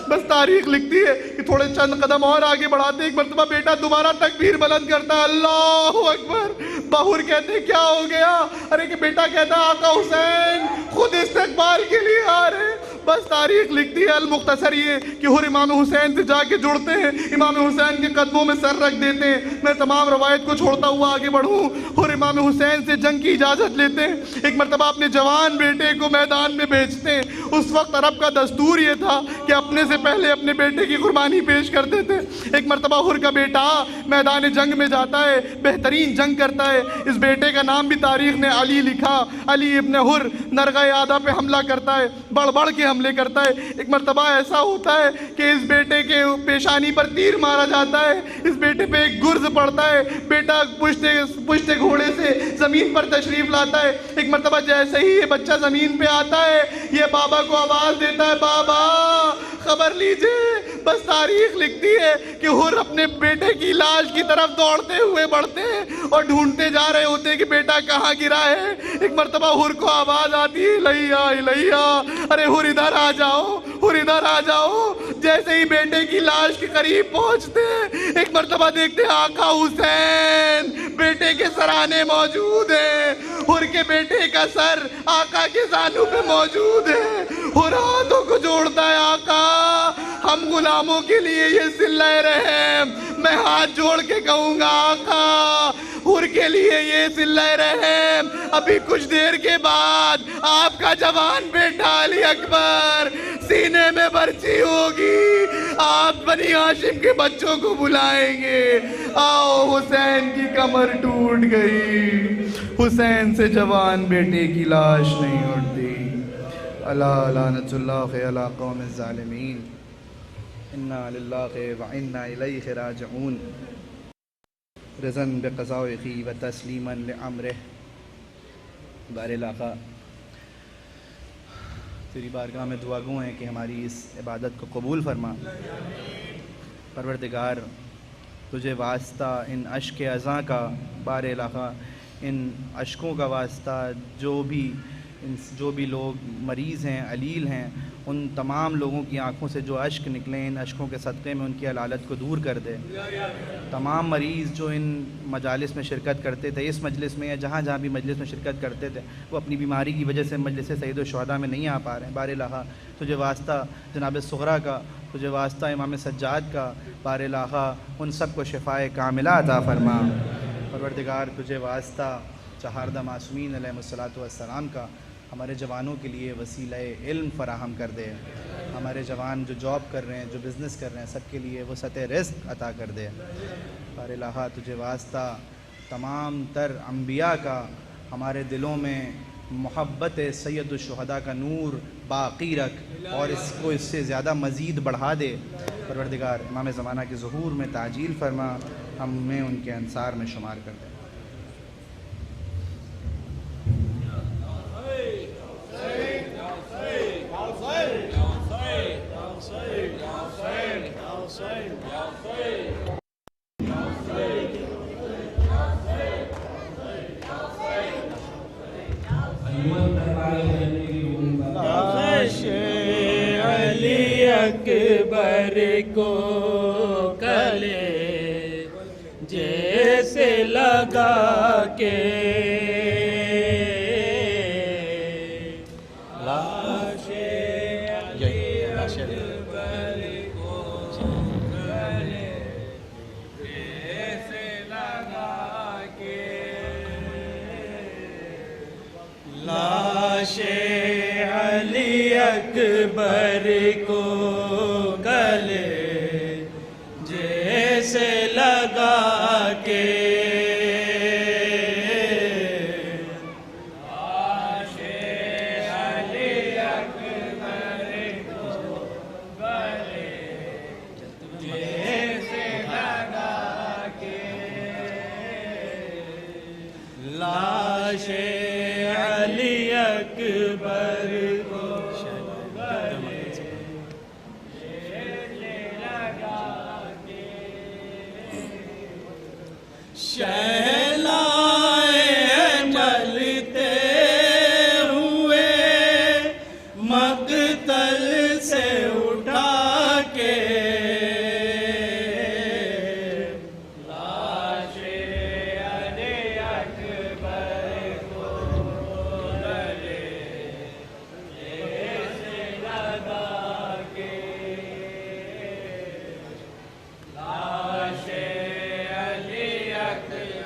بس تاریخ لکھتی ہے کہ تھوڑے چند قدم اور آگے بڑھاتے ایک مرتبہ بیٹا دوبارہ تکبیر بلند کرتا ہے اللہ اکبر. باہر کہتے ہیں کیا ہو گیا؟ ارے کہ بیٹا کہتا ہے آقا حسین خود استقبال کے لیے آ رہے ہیں. بس تاریخ لکھتی ہے المختصر یہ کہ حر امام حسین سے جا کے جڑتے ہیں, امام حسین کے قدموں میں سر رکھ دیتے ہیں. میں تمام روایت کو چھوڑتا ہوا آگے بڑھوں. حر امام حسین سے جنگ کی اجازت لیتے ہیں. ایک مرتبہ اپنے جوان بیٹے کو میدان میں بھیجتے ہیں. اس وقت عرب کا دستور یہ تھا کہ اپنے سے پہلے اپنے بیٹے کی قربانی پیش کرتے تھے. ایک مرتبہ حر کا بیٹا میدان جنگ میں جاتا ہے, بہترین جنگ کرتا ہے. اس بیٹے کا نام بھی تاریخ نے علی لکھا. علی ابن حر نرغہ آدھا پہ حملہ کرتا ہے, بڑھ بڑھ کے حملے کرتا ہے. ایک مرتبہ ایسا ہوتا ہے کہ اس بیٹے کے پیشانی پر تیر مارا جاتا ہے, اس بیٹے پہ ایک گرز پڑتا ہے, بیٹا پشت گھوڑے سے زمین پر تشریف لاتا ہے. ایک مرتبہ جیسے ہی یہ بچہ زمین پہ آتا ہے, یہ بابا کو آواز دیتا ہے, بابا خبر لیجئے. بس تاریخ لکھتی ہے کہ حر اپنے بیٹے کی لاش کی طرف دوڑتے ہوئے بڑھتے ہیں اور ڈھونڈتے جا رہے ہوتے ہیں کہ بیٹا کہاں گرا ہے. ایک مرتبہ حر کو آواز آتی ہے, الہیا الہیا, ارے حر ادھر آ جاؤ, حر ادھر آ جاؤ. جیسے ہی بیٹے کی لاش کے قریب پہنچتے ہیں, ایک مرتبہ دیکھتے ہیں آقا حسین بیٹے کے سرانے موجود ہیں. حر کے بیٹے کا سر آقا کے زانو پہ موجود ہے. حر ہاتھوں کو جوڑتا ہے, آقا ہم غلاموں کے لیے یہ صلہ رحم. میں ہاتھ جوڑ کے کہوں گا آقا حر کے لیے یہ صلہ رحم. ابھی کچھ دیر کے بعد آپ کا جوان بیٹا علی اکبر سینے میں برچی ہوگی, آپ بنی ہاشم کے بچوں کو بلائیں گے. آؤ حسین کی کمر ٹوٹ گئی, حسین سے جوان بیٹے کی لاش نہیں اٹھتی. اللہ لعنت اللہ علی قوم الظالمین. انا للہ و انا الیہ راجعون. رضن بقضائہ و تسلیما لامرہ. بار آقا تیری بارگاہ میں دعا گو ہیں کہ ہماری اس عبادت کو قبول فرما. پروردگار تجھے واسطہ ان اشک اذاں کا, بار آقا ان اشکوں کا واسطہ جو بھی لوگ مریض ہیں, علیل ہیں, ان تمام لوگوں کی آنکھوں سے جو اشک نکلیں, ان اشکوں کے صدقے میں ان کی علالت کو دور کر دے. تمام مریض جو ان مجالس میں شرکت کرتے تھے, اس مجلس میں یا جہاں جہاں بھی مجلس میں شرکت کرتے تھے, وہ اپنی بیماری کی وجہ سے مجلس سید الشہداء میں نہیں آ پا رہے ہیں. بار الہا تجھے واسطہ جناب صغرا کا, تجھے واسطہ امام سجاد کا, بار الہا ان سب کو شفائے کاملہ عطا فرما. پروردگار تجھے واسطہ چہاردہ معصومین علیہ الصلاۃ والسلام کا, ہمارے جوانوں کے لیے وسیلہ علم فراہم کر دے. ہمارے جوان جو جاب کر رہے ہیں, جو بزنس کر رہے ہیں, سب کے لیے وسعت رزق عطا کر دے. بار الہا تجھے واسطہ تمام تر انبیاء کا ہمارے دلوں میں محبت سید الشہداء کا نور باقی رکھ اور اس سے زیادہ مزید بڑھا دے. پروردگار امام زمانہ کے ظہور میں تعجیل فرما, ہمیں ان کے انصار میں شمار کر دے. علی اکبر کو گلے جیسے لگا کے لاش علی اکبر کو گلے جیسے لگا کے لاش علی اکبر کو گلے جیسے لگا کے لاش علی اکبر کو گلے جیسے لگا کے لاش علی اکبر کو شہلائے جلتے ہوئے مقتل سے اٹھا کے لاش علی اکبر کو گلے جیسے لگا کے لاش علی اکبر